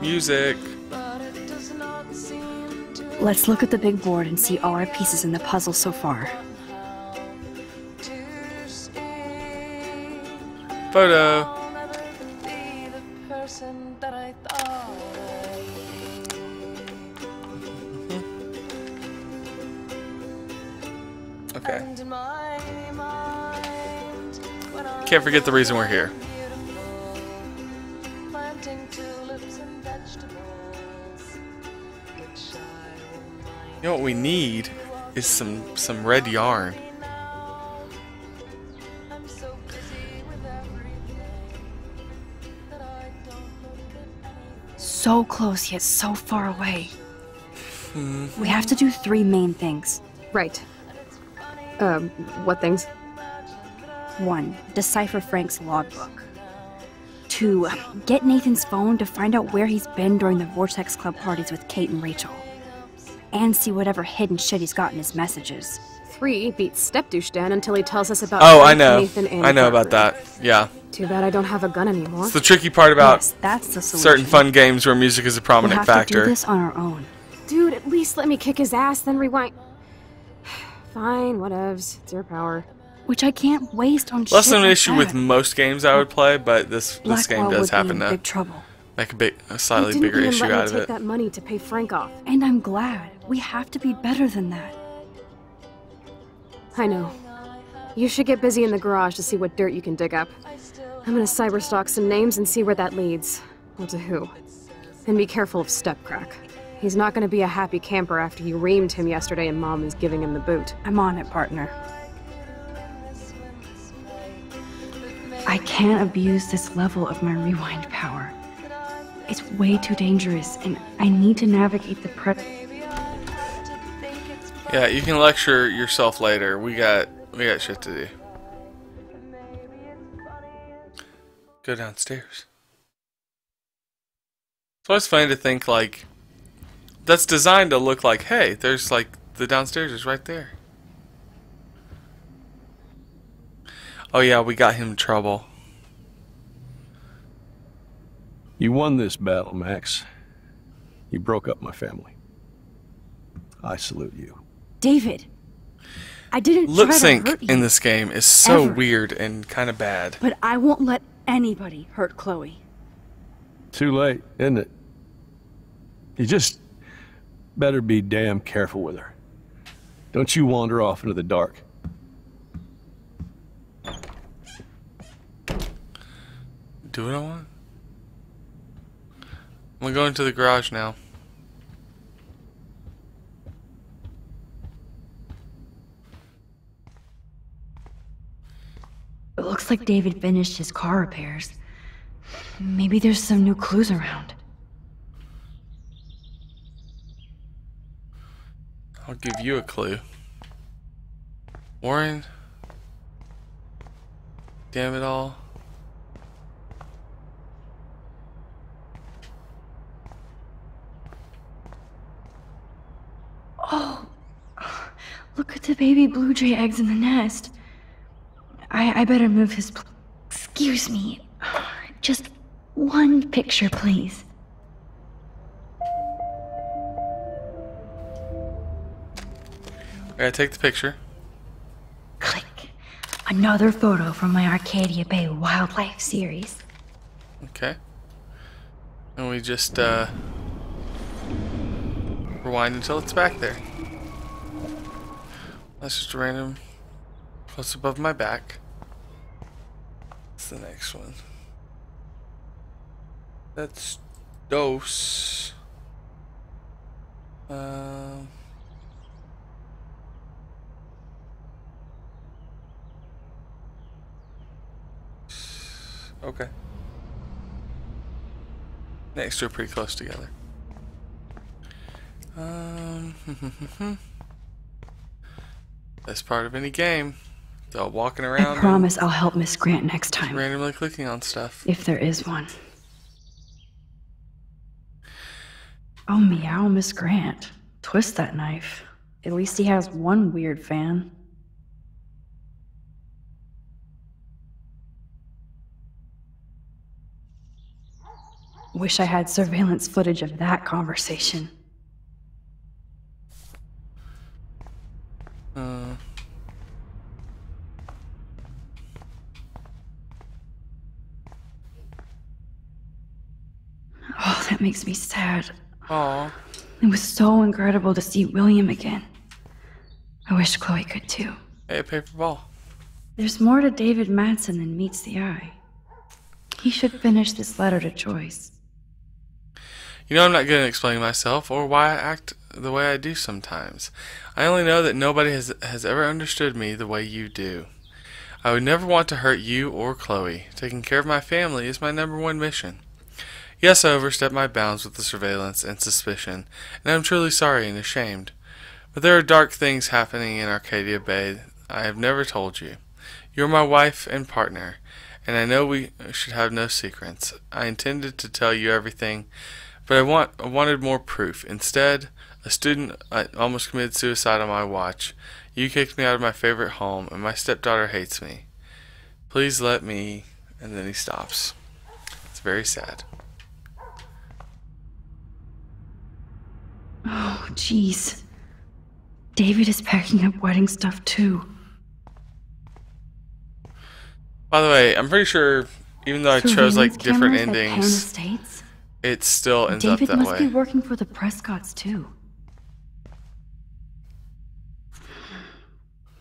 Music. Let's look at the big board and see all our pieces in the puzzle so far. Photo. Okay. Can't forget the reason we're here. You know what we need is some red yarn. So close yet so far away. We have to do 3 main things. Right. What things? 1. Decipher Frank's logbook. 2. Get Nathan's phone to find out where he's been during the Vortex Club parties with Kate and Rachel. And see whatever hidden shit he's got in his messages. 3. Beat Stepdouche until he tells us about Oh, Frank, I know. Nathan, and I know Barbara. about that. Yeah. Too bad I don't have a gun anymore. It's the tricky part about Yes, that's the solution. certain fun games where music is a prominent we'll have factor. to do this on our own. Dude, at least let me kick his ass, then rewind. Fine, whatevs. It's your power. Which I can't waste on Less shit than an like issue that. with most games I would play, but this game Blackwell does would be happen in to big trouble. make a slightly You didn't bigger even issue let me out of take it. that money to pay Frank off. And I'm glad. We have to be better than that. I know. You should get busy in the garage to see what dirt you can dig up. I'm gonna cyberstalk some names and see where that leads. Or to who. And be careful of Stepcrack. He's not gonna be a happy camper after you reamed him yesterday and Mom is giving him the boot. I'm on it, partner. I can't abuse this level of my rewind power. It's way too dangerous, and I need to navigate the Yeah, you can lecture yourself later. We got shit to do. Go downstairs. It's always funny to think like that's designed to look like, hey, there's like the downstairs is right there. Oh yeah, we got him in trouble. You won this battle, Max. You broke up my family. I salute you. David, I didn't Lip try to sync hurt you, in this game is so ever. weird and kind of bad. but I won't let anybody hurt Chloe. Too late, isn't it? You just better be damn careful with her. Don't you wander off into the dark. Do what I want. I'm gonna go into the garage now. It looks like David finished his car repairs. Maybe there's some new clues around. I'll give you a clue. Warren. Damn it all. Oh, look at the baby blue jay eggs in the nest. I better move his... Excuse me. Just one picture, please. I gotta take the picture. Click. Another photo from my Arcadia Bay Wildlife series. Okay. And we just rewind until it's back there. That's just a random close above my back. What's the next one? That's Dose. Okay. Next two are pretty close together. Best part of any game. They're all walking around. I promise I'll help Miss Grant next time. Randomly clicking on stuff. If there is one. Oh, meow, Miss Grant. Twist that knife. At least he has one weird fan. Wish I had surveillance footage of that conversation. Oh, that makes me sad. Aww. It was so incredible to see William again. I wish Chloe could too. Hey, a paper ball. There's more to David Madsen than meets the eye. He should finish this letter to Joyce. You know, I'm not going to explain myself or why I act the way I do sometimes. I only know that nobody has ever understood me the way you do. I would never want to hurt you or Chloe. Taking care of my family is my #1 mission. Yes, I overstepped my bounds with the surveillance and suspicion, and I'm truly sorry and ashamed. But there are dark things happening in Arcadia Bay I have never told you. You're my wife and partner, and I know we should have no secrets. I intended to tell you everything, but I wanted more proof. Instead, a student almost committed suicide on my watch. You kicked me out of my favorite home, and my stepdaughter hates me. Please let me... And then he stops. It's very sad. Oh, jeez. David is packing up wedding stuff too. By the way, I'm pretty sure, even though I chose like different endings, it still ends up that way. David must be working for the Prescotts too.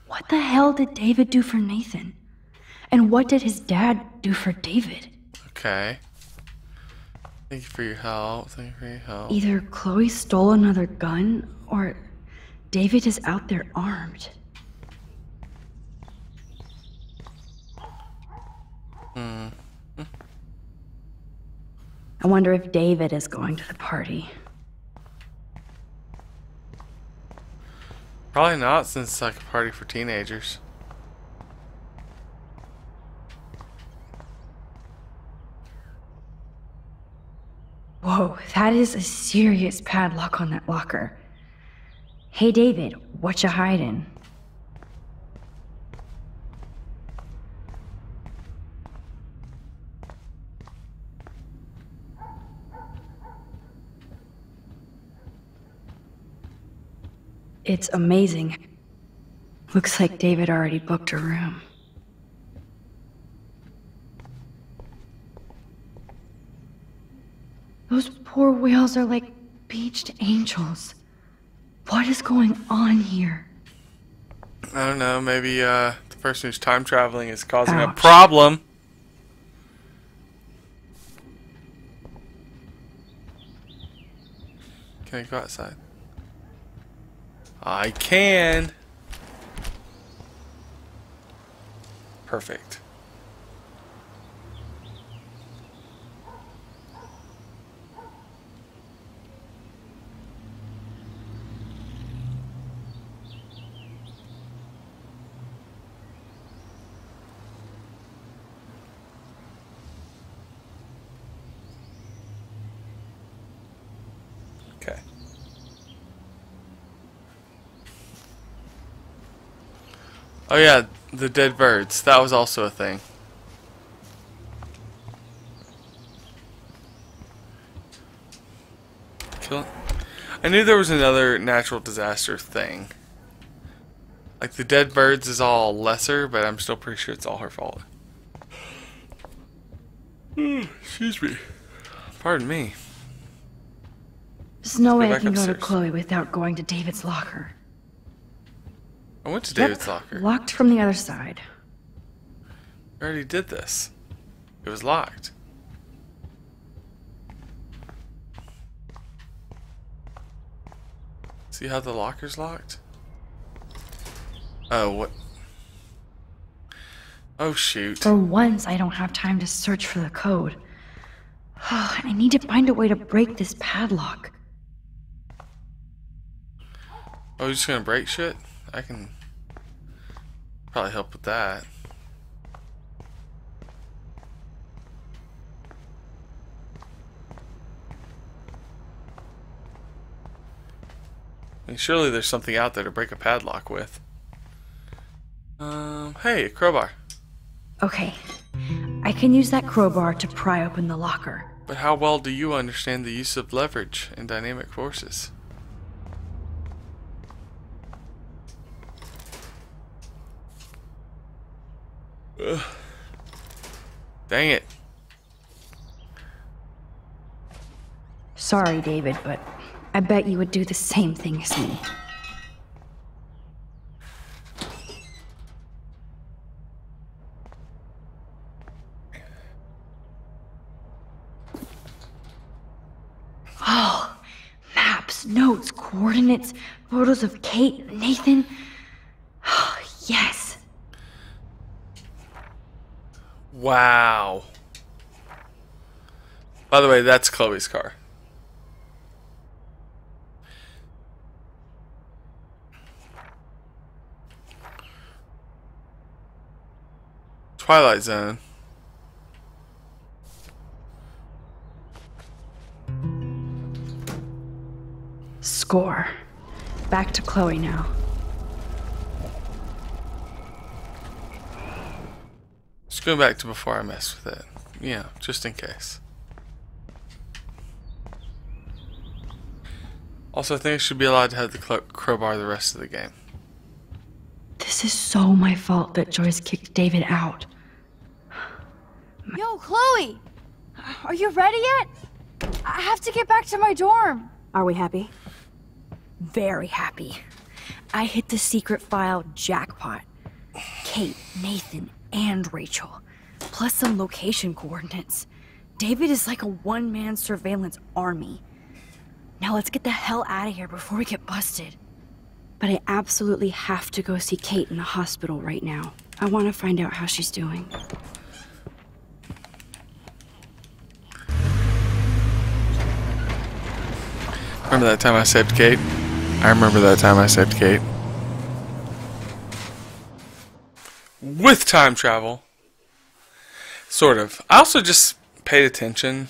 What the hell did David do for Nathan? And what did his dad do for David? Okay. Thank you for your help. Thank you for your help. Either Chloe stole another gun, or David is out there armed. I wonder if David is going to the party. Probably not, since it's like a party for teenagers. Whoa, that is a serious padlock on that locker. Hey David, what you hiding? It's amazing. Looks like David already booked a room. Those poor whales are like beached angels. What is going on here? I don't know, maybe the person who's time traveling is causing a problem. Can I go outside? I can. Perfect. Okay. Oh yeah, the dead birds. That was also a thing. Kill it. I knew there was another natural disaster thing. Like the dead birds is all lesser, but I'm still pretty sure it's all her fault. Excuse me. Pardon me. There's no way I can go to Chloe without going to David's locker. I went to David's locker. Locked from the other side. I already did this. It was locked. See how the locker's locked? Oh, what? Oh, shoot. For once, I don't have time to search for the code. I need to find a way to break this padlock. Oh, you're just gonna break shit? I can probably help with that. I mean, surely there's something out there to break a padlock with. Hey, a crowbar. Okay. I can use that crowbar to pry open the locker. But how well do you understand the use of leverage and dynamic forces? Ugh. Dang it. Sorry, David, but I bet you would do the same thing as me. Oh, maps, notes, coordinates, photos of Kate and Nathan. Oh, yes. Wow. By the way, that's Chloe's car. Twilight Zone. Score. Back to Chloe now. Just going back to before I mess with it. Yeah, just in case. Also, I think I should be allowed to have the crowbar the rest of the game. This is so my fault that Joyce kicked David out. Yo, Chloe! Are you ready yet? I have to get back to my dorm. Are we happy? Very happy. I hit the secret file jackpot. Kate, Nathan, and Rachel. Plus some location coordinates. David is like a one-man surveillance army. Now let's get the hell out of here before we get busted. But I absolutely have to go see Kate in the hospital right now. I want to find out how she's doing. Remember that time I saved Kate? I remember that time I saved Kate. With time travel. Sort of. I also just paid attention.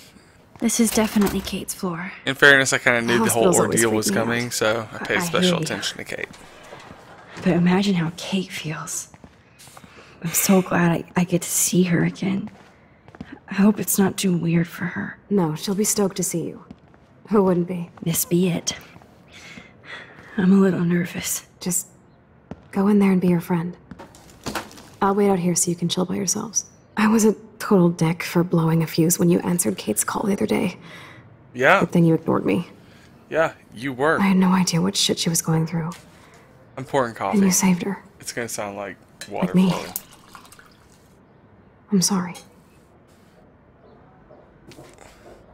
This is definitely Kate's floor. In fairness, I kind of knew the whole Hospitals always ordeal was freak me coming, out. so I paid I special hear ya. attention to Kate. But imagine how Kate feels. I'm so glad I get to see her again. I hope it's not too weird for her. No, she'll be stoked to see you. Who wouldn't be? This be it. I'm a little nervous. Just go in there and be your friend. I'll wait out here so you can chill by yourselves. I was a total dick for blowing a fuse when you answered Kate's call the other day. Yeah. Good thing you ignored me. Yeah, you were. I had no idea what shit she was going through. I'm pouring coffee. And you saved her. It's gonna sound like water Like me. flowing. I'm sorry.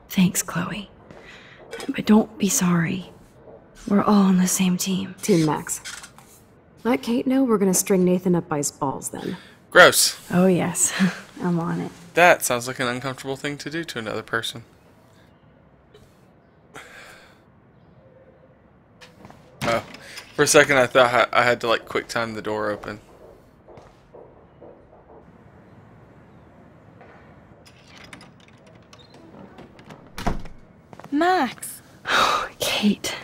Thanks, Chloe. But don't be sorry. We're all on the same team. Team Max. Let Kate know we're gonna string Nathan up by his balls then. Gross. Oh yes, I'm on it. That sounds like an uncomfortable thing to do to another person. Oh, for a second I thought I had to like quick time the door open. Max. Kate.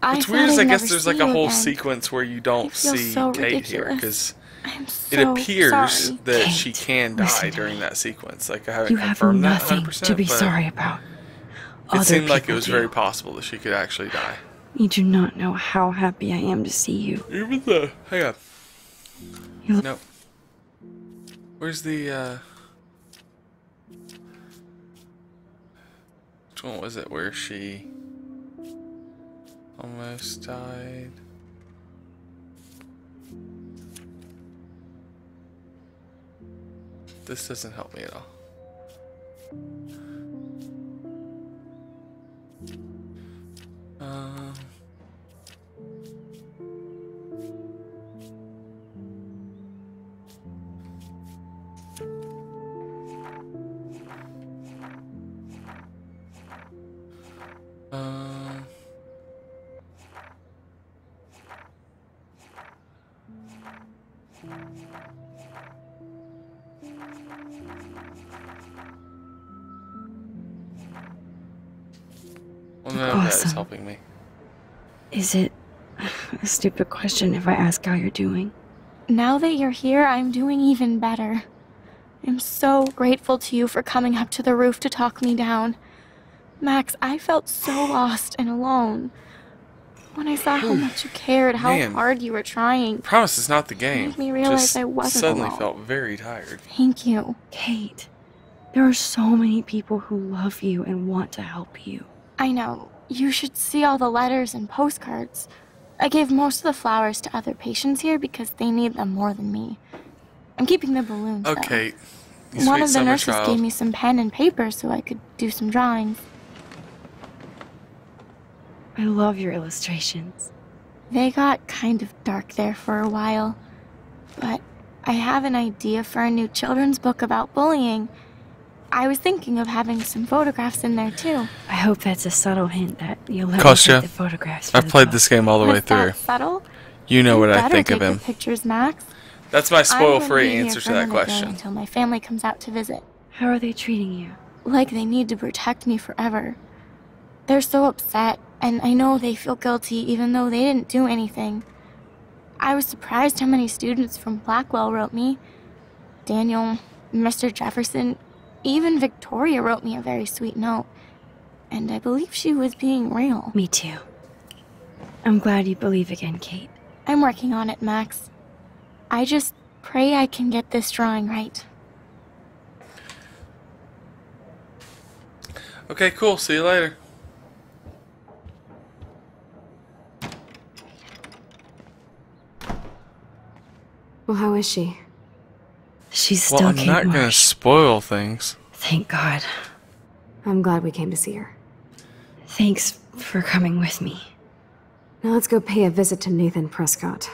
What's weird is I guess there's like a whole sequence where you don't see so Kate here ridiculous. because It it appears sorry. that Kate, she can die listen to during me. that sequence. Like I haven't You have confirmed that nothing 100%, to be but sorry about. it Other seemed like it people was do. very possible that she could actually die. You do not know how happy I am to see you. Even though, hang on. You look No. Where's the, which one was it where she almost died? This doesn't help me at all. Well, none of that is Awesome. helping me. Is it a stupid question if I ask how you're doing? Now that you're here, I'm doing even better. I'm so grateful to you for coming up to the roof to talk me down. Max, I felt so lost and alone. When I saw how much you cared, how Man. hard you were trying. Promise it's not the game. made me realize Just I wasn't suddenly alone. felt very tired. Thank you. Kate, there are so many people who love you and want to help you. I know. You should see all the letters and postcards. I gave most of the flowers to other patients here because they need them more than me. I'm keeping the balloons, though. Okay. You One sweet of the summer nurses child. gave me some pen and paper so I could do some drawings. I love your illustrations. They got kind of dark there for a while, but I have an idea for a new children's book about bullying. I was thinking of having some photographs in there too. I hope that's a subtle hint that you'll let me Kostya, take the photographs for I've the played book. this game all the way Was through. that subtle? You know what I better think of take him. the pictures, Max. That's my I'm spoil-free gonna be here answer to for that another day question. until my family comes out to visit. How are they treating you? Like they need to protect me forever. They're so upset, and I know they feel guilty even though they didn't do anything. I was surprised how many students from Blackwell wrote me. Daniel, Mr. Jefferson, even Victoria wrote me a very sweet note. And I believe she was being real. Me too. I'm glad you believe again, Kate. I'm working on it, Max. I just pray I can get this drawing right. Okay, cool. See you later. Well, how is she? She's still Well, I'm Kate not gonna Marsh. spoil things. Thank God. I'm glad we came to see her. Thanks for coming with me. Now let's go pay a visit to Nathan Prescott.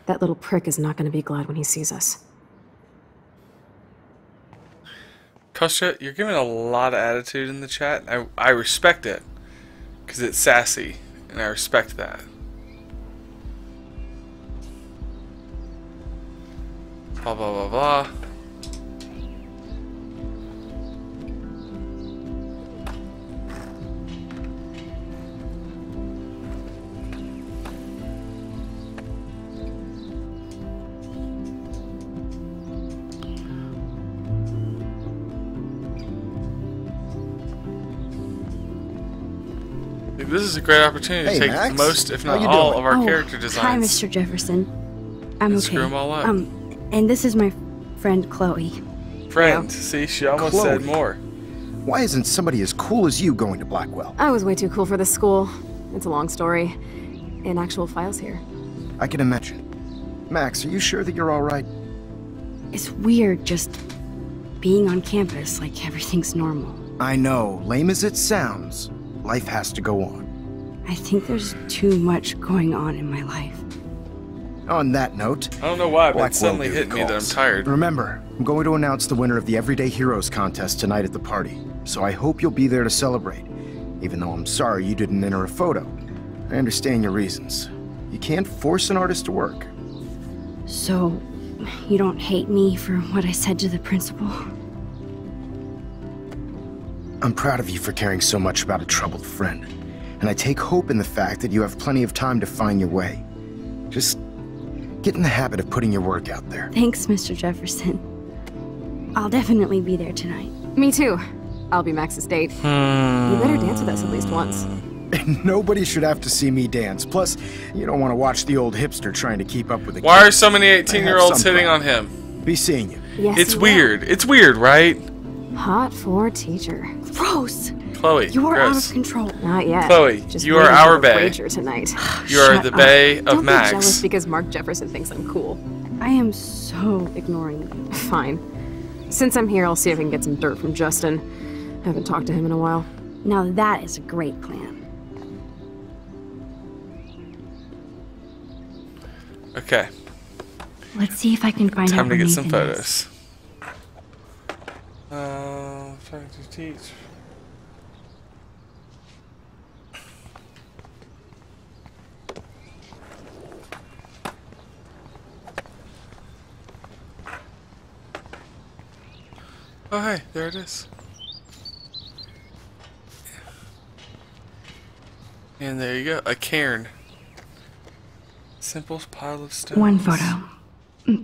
That little prick is not going to be glad when he sees us. Kostya, you're giving a lot of attitude in the chat. I respect it. Because it's sassy. And I respect that. Blah, blah, blah, blah. This is a great opportunity to take Max. most, if How not you all, doing? of our Oh, character hi, designs. Mr. Jefferson. I'm And okay. screw 'em all up. And this is my friend Chloe. Friend, see, she almost said Chloe. more. Why isn't somebody as cool as you going to Blackwell? I was way too cool for this school. It's a long story. In actual files here. I can imagine. Max, are you sure that you're all right? It's weird just being on campus like everything's normal. I know, lame as it sounds, life has to go on. I think there's too much going on in my life. On that note, I don't know why, but Blackwell it suddenly duty hit me that I'm calls. tired. Remember, I'm going to announce the winner of the Everyday Heroes contest tonight at the party, so I hope you'll be there to celebrate, even though I'm sorry you didn't enter a photo. I understand your reasons. You can't force an artist to work. So, you don't hate me for what I said to the principal? I'm proud of you for caring so much about a troubled friend, and I take hope in the fact that you have plenty of time to find your way. Just get in the habit of putting your work out there. Thanks, Mr. Jefferson. I'll definitely be there tonight. Me too. I'll be Max's date. You better dance with us at least once. And nobody should have to see me dance. Plus, you don't want to watch the old hipster trying to keep up with the Why are kids. so many I have 18-year-olds some hitting on problem. him? Be seeing you. Yes, It's you weird. It's weird, right? will. Hot for teacher. Gross! Chloe, You are out gross. of control. Not yet. Chloe, Just you are waiting our for bae. Rager tonight. You are Shut the up. bae of Don't be jealous Max. because Mark Jefferson thinks I'm cool. I am so ignoring you. Fine. Since I'm here, I'll see if I can get some dirt from Justin. Haven't talked to him in a while. Now that is a great plan. Okay, Let's see if I can find out time to where get some Nathan is. photos. Trying to teach. Oh, hey, there it is. And there you go, a cairn. Simple pile of stones. One photo.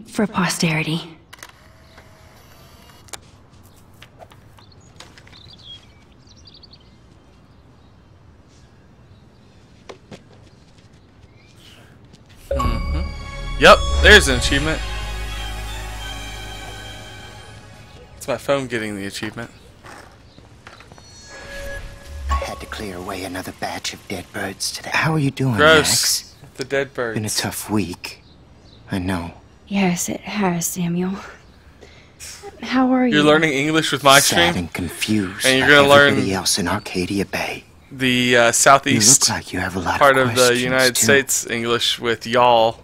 For posterity. Yep, there's an achievement. It's my phone getting the achievement. I had to clear away another batch of dead birds today. How are you doing, Gross. Max? The dead birds. Been a tough week. I know. Yes, it has, Samuel. How are you? You're learning English with my Sad stream? and confused. And you're like gonna learn everybody else in Arcadia Bay. the southeast You look like you have a lot part of of the questions, United too. States English with y'all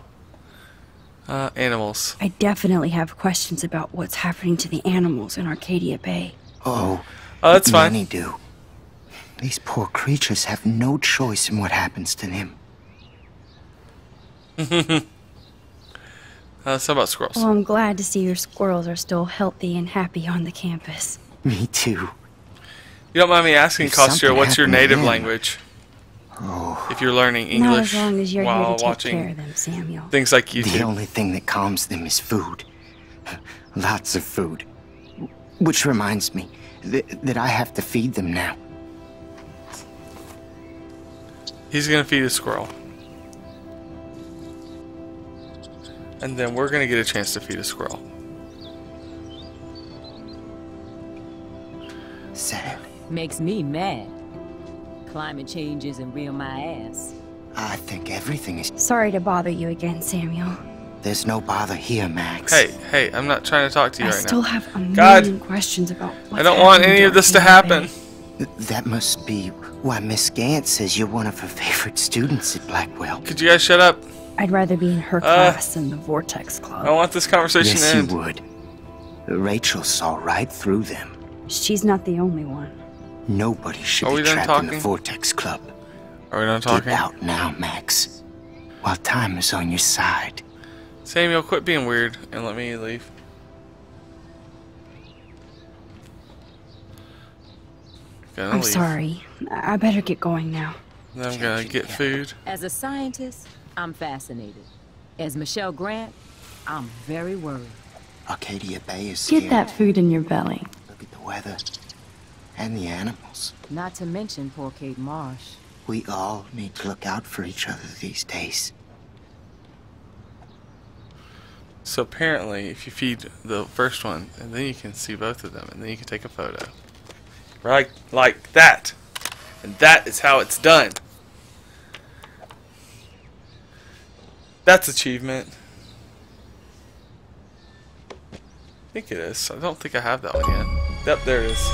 animals. I definitely have questions about what's happening to the animals in Arcadia Bay. Oh, that's fine. Many do. These poor creatures have no choice in what happens to them. So about squirrels. Well, I'm glad to see your squirrels are still healthy and happy on the campus. Me too. You don't mind me asking, If Kostya, something what's your happened to native him- language? Oh. If you're learning Not English as long as you're here while to take watching care of them, Samuel. things like The YouTube. only thing that calms them is food. Lots of food. Which reminds me that I have to feed them now. He's gonna feed a squirrel. And then we're gonna get a chance to feed a squirrel. Sad. Makes me mad. Climate change isn't real my ass. I think everything is... Sorry to bother you again, Samuel. There's no bother here, Max. Hey, I'm not trying to talk to you I right still now. have a God, million questions about what's I don't want happening any of this to Arcadia happen. Bay. That must be why Miss Gant says you're one of her favorite students at Blackwell. Could you guys shut up? I'd rather be in her class than the Vortex Club. I want this conversation Yes, to end. you would. Rachel saw right through them. She's not the only one. Nobody should Are be we done trapped in the talking? Vortex Club. Are we done talking? Get out now, Max. While time is on your side. Samuel, quit being weird and let me leave. Gonna I'm leave. sorry. I better get going now. Then I'm gonna get food. As a scientist, I'm fascinated. As Michelle Grant, I'm very worried. Arcadia Bay is Get scary. that food in your belly. Look at the weather. And the animals. Not to mention poor Kate Marsh. We all need to look out for each other these days. So apparently, if you feed the first one, and then you can see both of them, and then you can take a photo. Right, like that. And that is how it's done. That's achievement. I think it is. I don't think I have that one yet. Yep, there it is.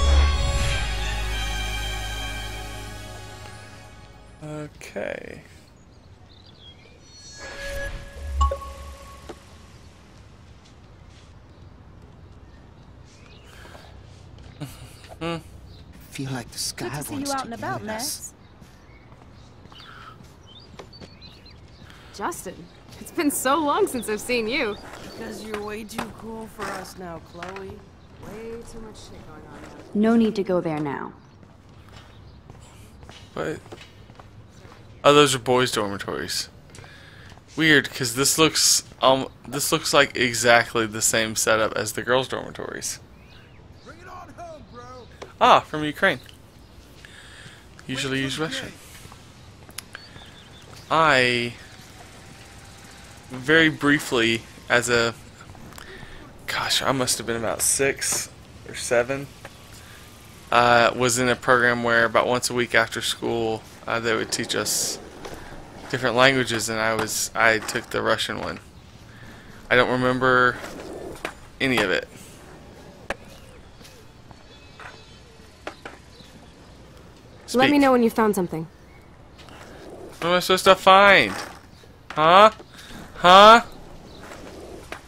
Okay. Feel like the sky Good to see wants you out to and about, unite us. Max. Justin, it's been so long since I've seen you. Because you're way too cool for us now, Chloe. Way too much shit going on now. No need to go there now. What? Oh, those are boys' dormitories. Weird, because this looks like exactly the same setup as the girls' dormitories. Ah, from Ukraine. Usually use Russian. I very briefly, as a gosh, I must have been about 6 or 7. Was in a program where about once a week after school they would teach us different languages, and I took the Russian one. I don't remember any of it. Let me Speak. know when you found something. What am I supposed to find? Huh? Huh?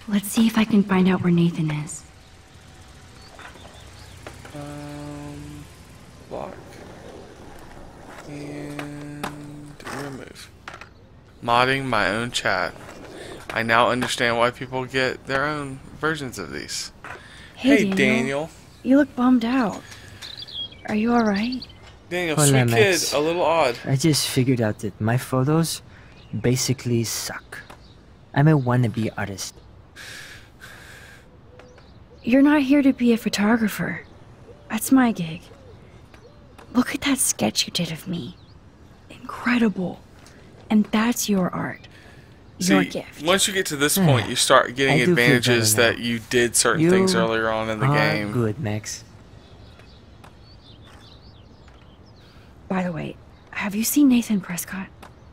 Let's see if I can find out where Nathan is. Block. And remove. Modding my own chat. I now understand why people get their own versions of these. Hey, Daniel. You look bummed out. Are you alright? Daniel, Hola, sweet kid, Max. a little odd. I just figured out that my photos basically suck. I'm a wannabe artist. You're not here to be a photographer. That's my gig. Look at that sketch you did of me. Incredible. And that's your art. Your See, gift. once you get to this point, you start getting I do feel advantages better now. that you did certain things earlier on in the game. Good, Max. By the way, have you seen Nathan Prescott?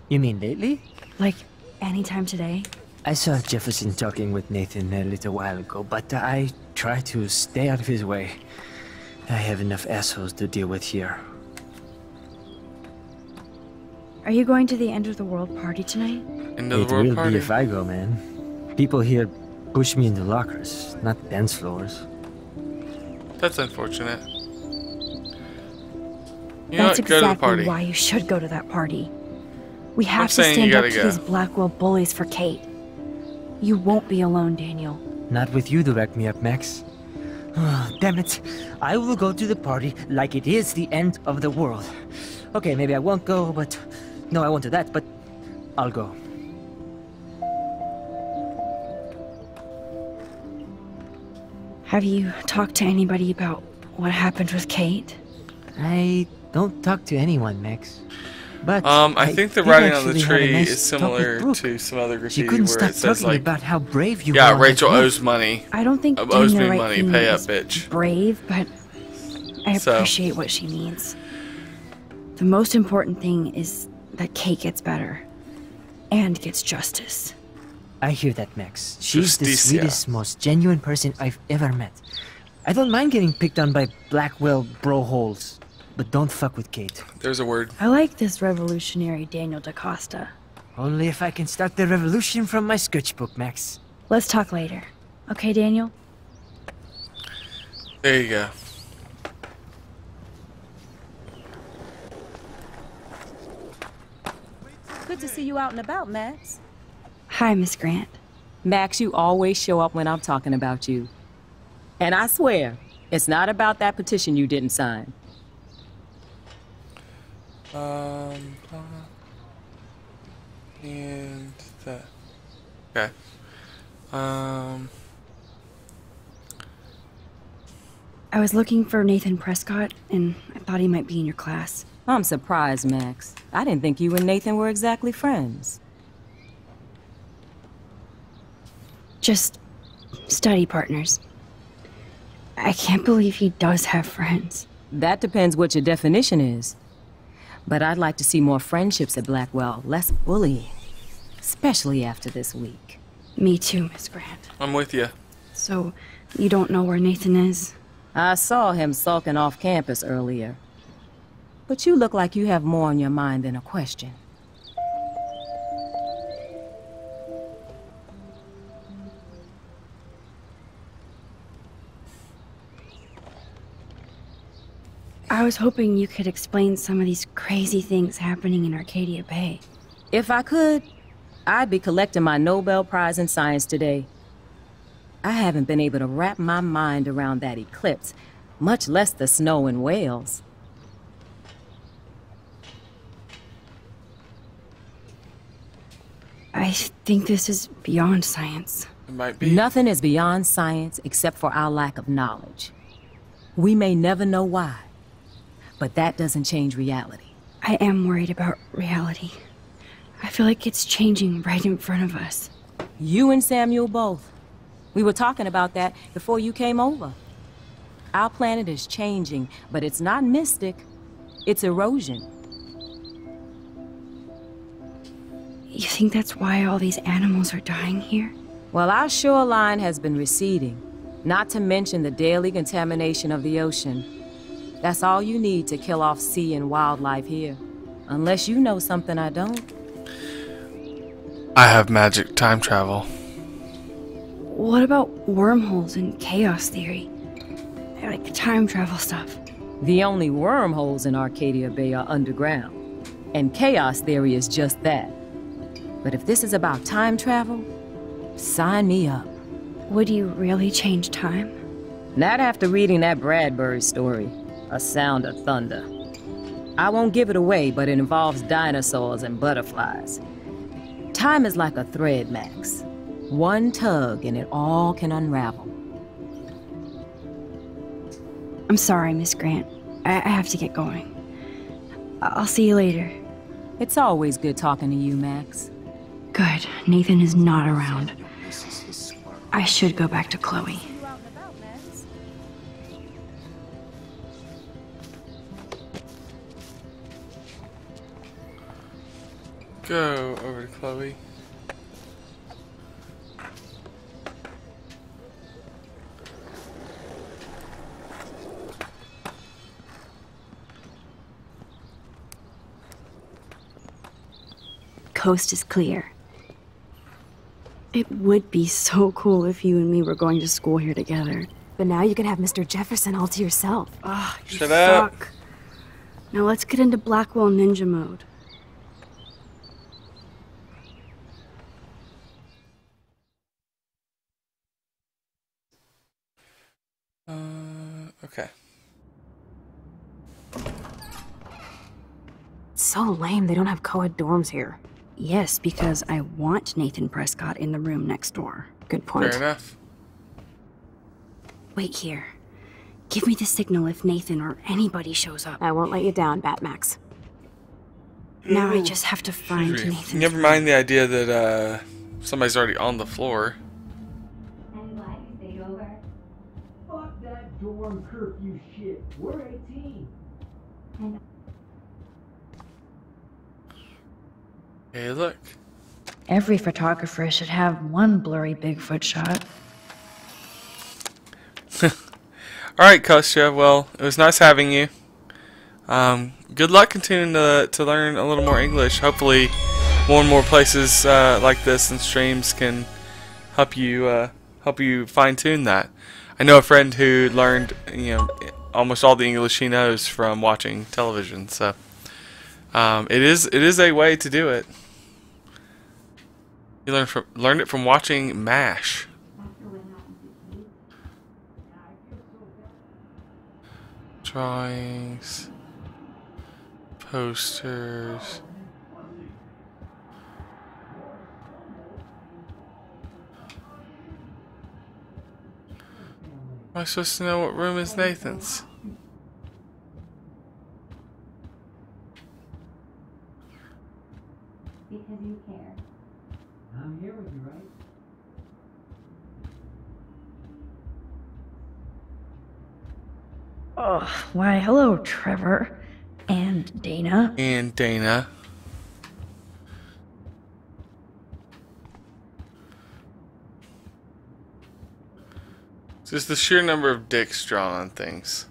You mean lately? Like, anytime today? I saw Jefferson talking with Nathan a little while ago, but I try to stay out of his way. I have enough assholes to deal with here. Are you going to the end of the world party tonight? End of It the world will party. be if I go, man. People here push me into lockers, not dance floors. That's unfortunate. You know That's what? Go to the exactly party. why you should go to that party. We I'm have to saying you stand up gotta to go. these Blackwell bullies for Kate. You won't be alone, Daniel. Not with you to back me up, Max. Damn it. I will go to the party like it is the end of the world. Okay, maybe I won't go, but... No, I won't do that, but I'll go. Have you talked to anybody about what happened with Kate? I don't talk to anyone, Max. But I think the writing on the actually had a tree nice is talk with similar Brooke. to some other She graffiti couldn't where stop it says talking like, about how brave you yeah, were on Rachel that roof. owes money. I don't think Owes doing me the right money, thing pay up, is bitch. brave, but I So. appreciate what she means. The most important thing is that Kate gets better and gets justice. I hear that, Max. She's the Justicia. sweetest, most genuine person I've ever met. I don't mind getting picked on by Blackwell bro holes, but don't fuck with Kate. There's a word. I like this revolutionary Daniel DaCosta. Only if I can start the revolution from my sketchbook, Max. Let's talk later. Okay, Daniel? There you go. Good to see you out and about, Max. Hi, Miss Grant. Max, you always show up when I'm talking about you. And I swear, it's not about that petition you didn't sign. And that. Okay. I was looking for Nathan Prescott, and I thought he might be in your class. I'm surprised, Max. I didn't think you and Nathan were exactly friends. Just study partners. I can't believe he does have friends. That depends what your definition is. But I'd like to see more friendships at Blackwell, less bullying. Especially after this week. Me too, Miss Grant. I'm with you. So, you don't know where Nathan is? I saw him sulking off campus earlier. But you look like you have more on your mind than a question. I was hoping you could explain some of these crazy things happening in Arcadia Bay. If I could, I'd be collecting my Nobel Prize in Science today. I haven't been able to wrap my mind around that eclipse, much less the snow in Wales. I think this is beyond science. It might be. Nothing is beyond science except for our lack of knowledge. We may never know why, but that doesn't change reality. I am worried about reality. I feel like it's changing right in front of us. You and Samuel both. We were talking about that before you came over. Our planet is changing, but it's not mystic. It's erosion. You think that's why all these animals are dying here? Well, our shoreline has been receding, not to mention the daily contamination of the ocean. That's all you need to kill off sea and wildlife here. Unless you know something I don't. I have magic time travel. What about wormholes and chaos theory? Like time travel stuff. The only wormholes in Arcadia Bay are underground. And chaos theory is just that. But if this is about time travel, sign me up. Would you really change time? Not after reading that Bradbury story, A Sound of Thunder. I won't give it away, but it involves dinosaurs and butterflies. Time is like a thread, Max. One tug and it all can unravel. I'm sorry, Miss Grant. I have to get going. I'll see you later. It's always good talking to you, Max. Good. Nathan is not around. I should go back to Chloe. Go over to Chloe. coast is clear. It would be so cool if you and me were going to school here together. But now you can have Mr. Jefferson all to yourself. Ah, you Shut up. suck. Now let's get into Blackwell Ninja mode. Okay. It's so lame they don't have co-ed dorms here. Yes, because I want Nathan Prescott in the room next door. Good point. Fair enough. Wait here. Give me the signal if Nathan or anybody shows up. I won't let you down, Batmax. Now I just have to find Nathan. Never mind the idea that somebody's already on the floor. Fuck that dorm curfew shit. We're 18. Hey, look. Every photographer should have one blurry Bigfoot shot. Alright, Kostya, well, it was nice having you. Good luck continuing to learn a little more English. Hopefully, more and more places like this and streams can help you fine-tune that. I know a friend who learned, almost all the English he knows from watching television, so it is a way to do it. You learned it from watching MASH. Drawings, posters. Am I supposed to know what room is Nathan's? Because you care. I'm here with you, right? Oh, why, hello, Trevor. And Dana. And Dana. Just the sheer number of dicks drawn on things.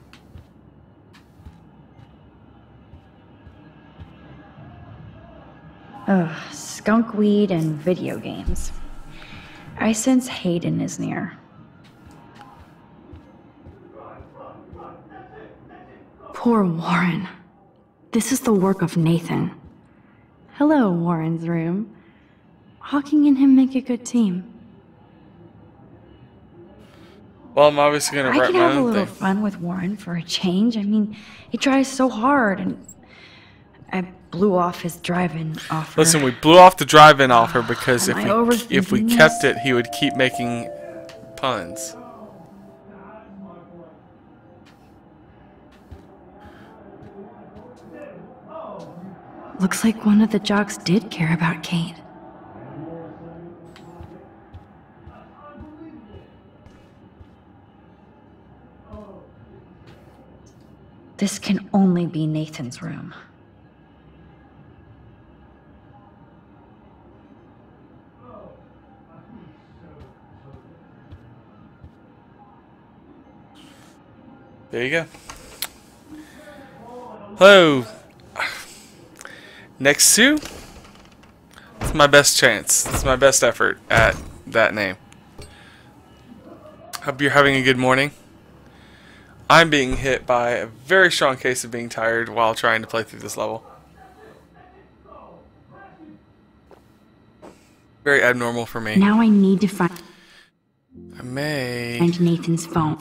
Ugh, skunk weed and video games. I sense Hayden is near. Poor Warren. This is the work of Nathan. Hello, Warren's room. Hawking and him make a good team. Well, I'm obviously gonna I write can my have a own little thing. fun with Warren for a change. I mean, he tries so hard, and I blew off his drive-in offer. Listen, we blew off the drive-in offer because Am I if we overthinking kept this? it, he would keep making puns. Looks like one of the jocks did care about Kate. This can only be Nathan's room. There you go. Hello. Next to? It's my best chance. It's my best effort at that name. Hope you're having a good morning. I'm being hit by a very strong case of being tired while trying to play through this level. Very abnormal for me. Now I need to find Nathan's phone.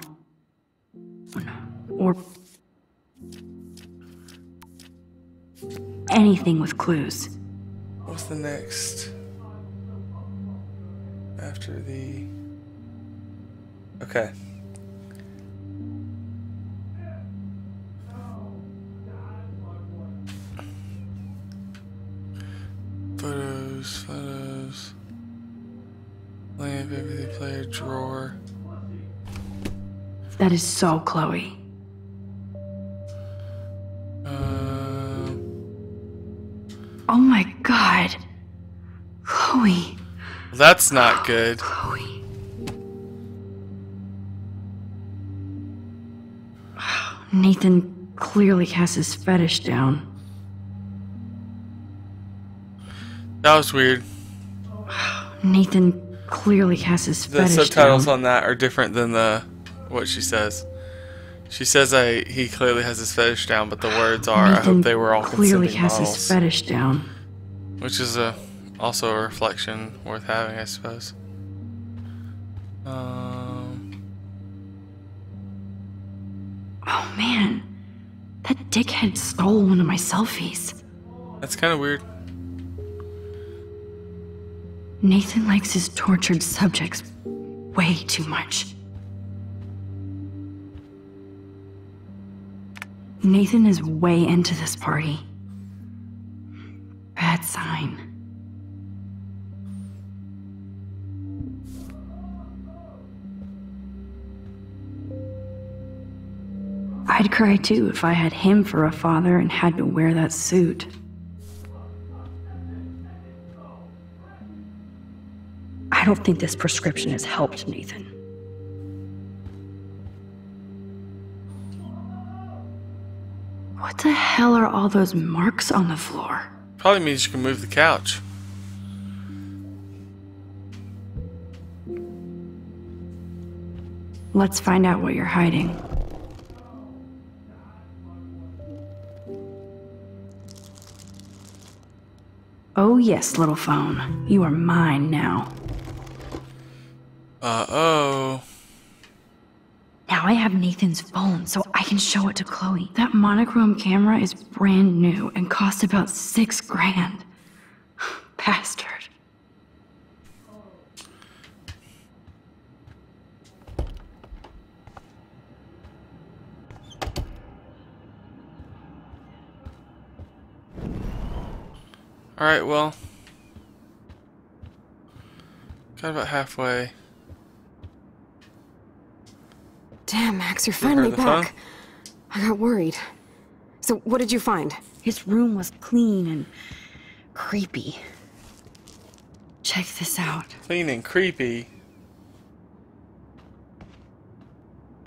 Or anything with clues. What's the next? After the... Okay. Photos. Lamp, everything player, drawer. That is so Chloe. Oh my god. Chloe. That's not good. Chloe. Nathan clearly has his fetish down. That was weird. Nathan clearly has his The fetish subtitles down. on that are different than what she says. She says he clearly has his fetish down, but the words are, I hope they were all clearly consenting has models. his fetish down. Which is also a reflection worth having, I suppose. Oh man, that dickhead stole one of my selfies. That's kind of weird. Nathan likes his tortured subjects way too much. Nathan is way into this party. Bad sign. I'd cry too if I had him for a father and had to wear that suit. I don't think this prescription has helped Nathan. What the hell are all those marks on the floor? Probably means you can move the couch. Let's find out what you're hiding. Oh yes, little phone. You are mine now. Uh-oh. Now I have Nathan's phone, so I can show it to Chloe. That monochrome camera is brand new and cost about $6 grand. Bastard. Alright, well. Got about halfway. Damn, Max, you're You heard finally the back. phone? I got worried. So, what did you find? His room was clean and creepy. Check this out. Clean and creepy.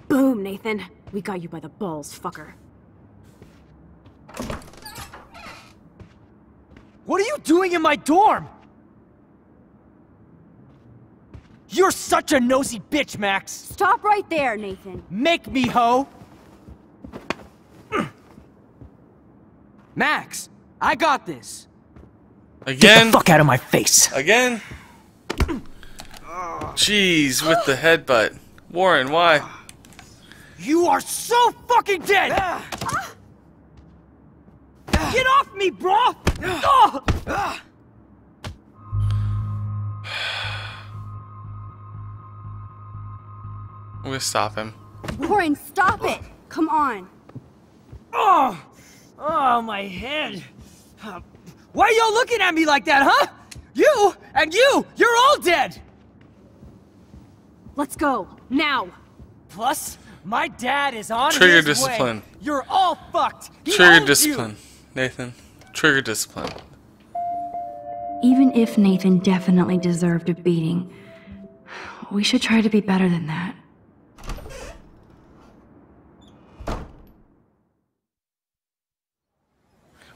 Boom, Nathan. We got you by the balls, fucker. What are you doing in my dorm? You're such a nosy bitch, Max. Stop right there, Nathan. Make me, ho. Max, I got this. Again? Get the fuck out of my face. Again? Jeez, with the headbutt. Warren, why? You are so fucking dead! Get off me, bro! I'm gonna stop him. Warren, stop it! Come on. Oh, my head. Why are y'all looking at me like that, huh? You and you're all dead! Let's go, now. Plus, my dad is on Trigger his discipline. way. You're all fucked. He Trigger owns discipline, Nathan. Trigger discipline. Even if Nathan definitely deserved a beating, we should try to be better than that.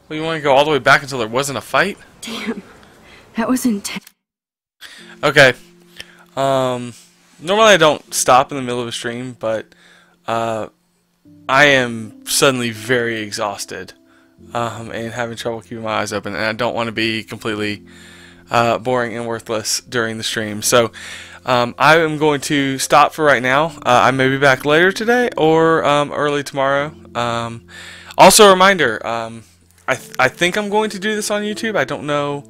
Well, you want to go all the way back until there wasn't a fight? Damn, that was intense. Okay. Normally I don't stop in the middle of a stream, but I am suddenly very exhausted and having trouble keeping my eyes open, and I don't want to be completely boring and worthless during the stream. So I am going to stop for right now. I may be back later today or early tomorrow. Also a reminder, I think I'm going to do this on YouTube. I don't know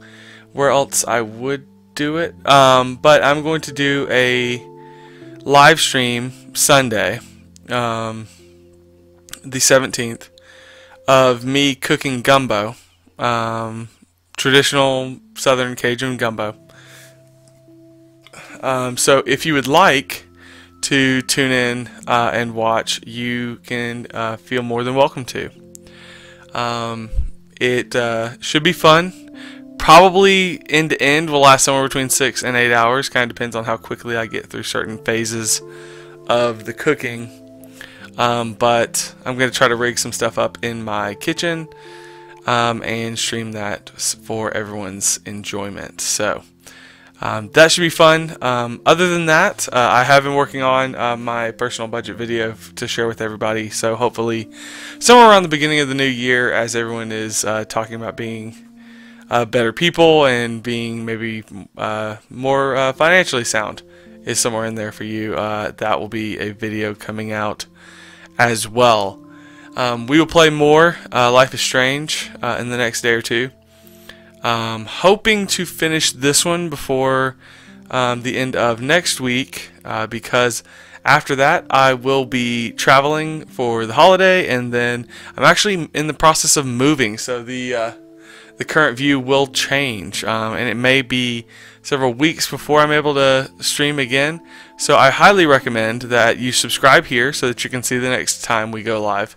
where else I would do it, but I'm going to do a live stream Sunday, the 17th, of me cooking gumbo, traditional Southern Cajun gumbo. So if you would like to tune in and watch, you can feel more than welcome to. It should be fun. Probably end to end will last somewhere between 6 and 8 hours. Kind of depends on how quickly I get through certain phases of the cooking. But I'm going to try to rig some stuff up in my kitchen and stream that for everyone's enjoyment. So that should be fun. Other than that, I have been working on my personal budget video to share with everybody. So hopefully somewhere around the beginning of the new year, as everyone is talking about being better people and being maybe more financially sound, is somewhere in there for you. That will be a video coming out as well. We will play more Life is Strange in the next day or two. Hoping to finish this one before the end of next week, because after that I will be traveling for the holiday, and then I'm actually in the process of moving, so the current view will change, and it may be several weeks before I'm able to stream again. So I highly recommend that you subscribe here so that you can see the next time we go live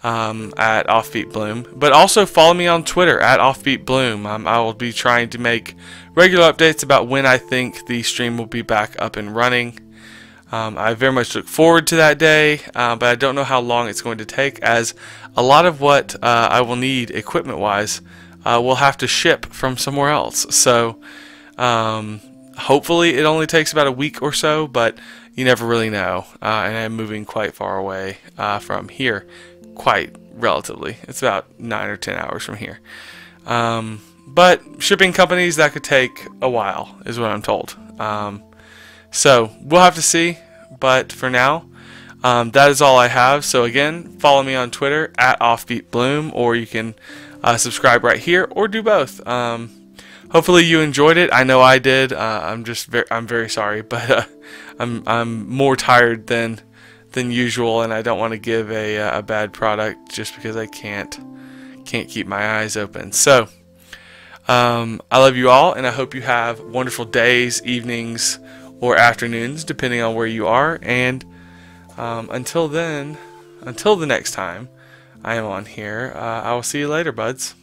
at Offbeat Bloom. But also follow me on Twitter at Offbeat Bloom. I will be trying to make regular updates about when I think the stream will be back up and running. I very much look forward to that day, but I don't know how long it's going to take, as a lot of what I will need equipment wise will have to ship from somewhere else. So hopefully it only takes about a week or so, but you never really know, and I'm moving quite far away from here. Quite relatively. It's about 9 or 10 hours from here. But shipping companies, that could take a while, is what I'm told. So we'll have to see, but for now, that is all I have. So again, follow me on Twitter at OffbeatBloom, or you can subscribe right here, or do both. Hopefully you enjoyed it. I know I did. I'm very sorry, but I'm more tired than usual, and I don't want to give a bad product just because I can't keep my eyes open. So I love you all, and I hope you have wonderful days, evenings, or afternoons, depending on where you are. And until the next time I am on here, I will see you later, buds.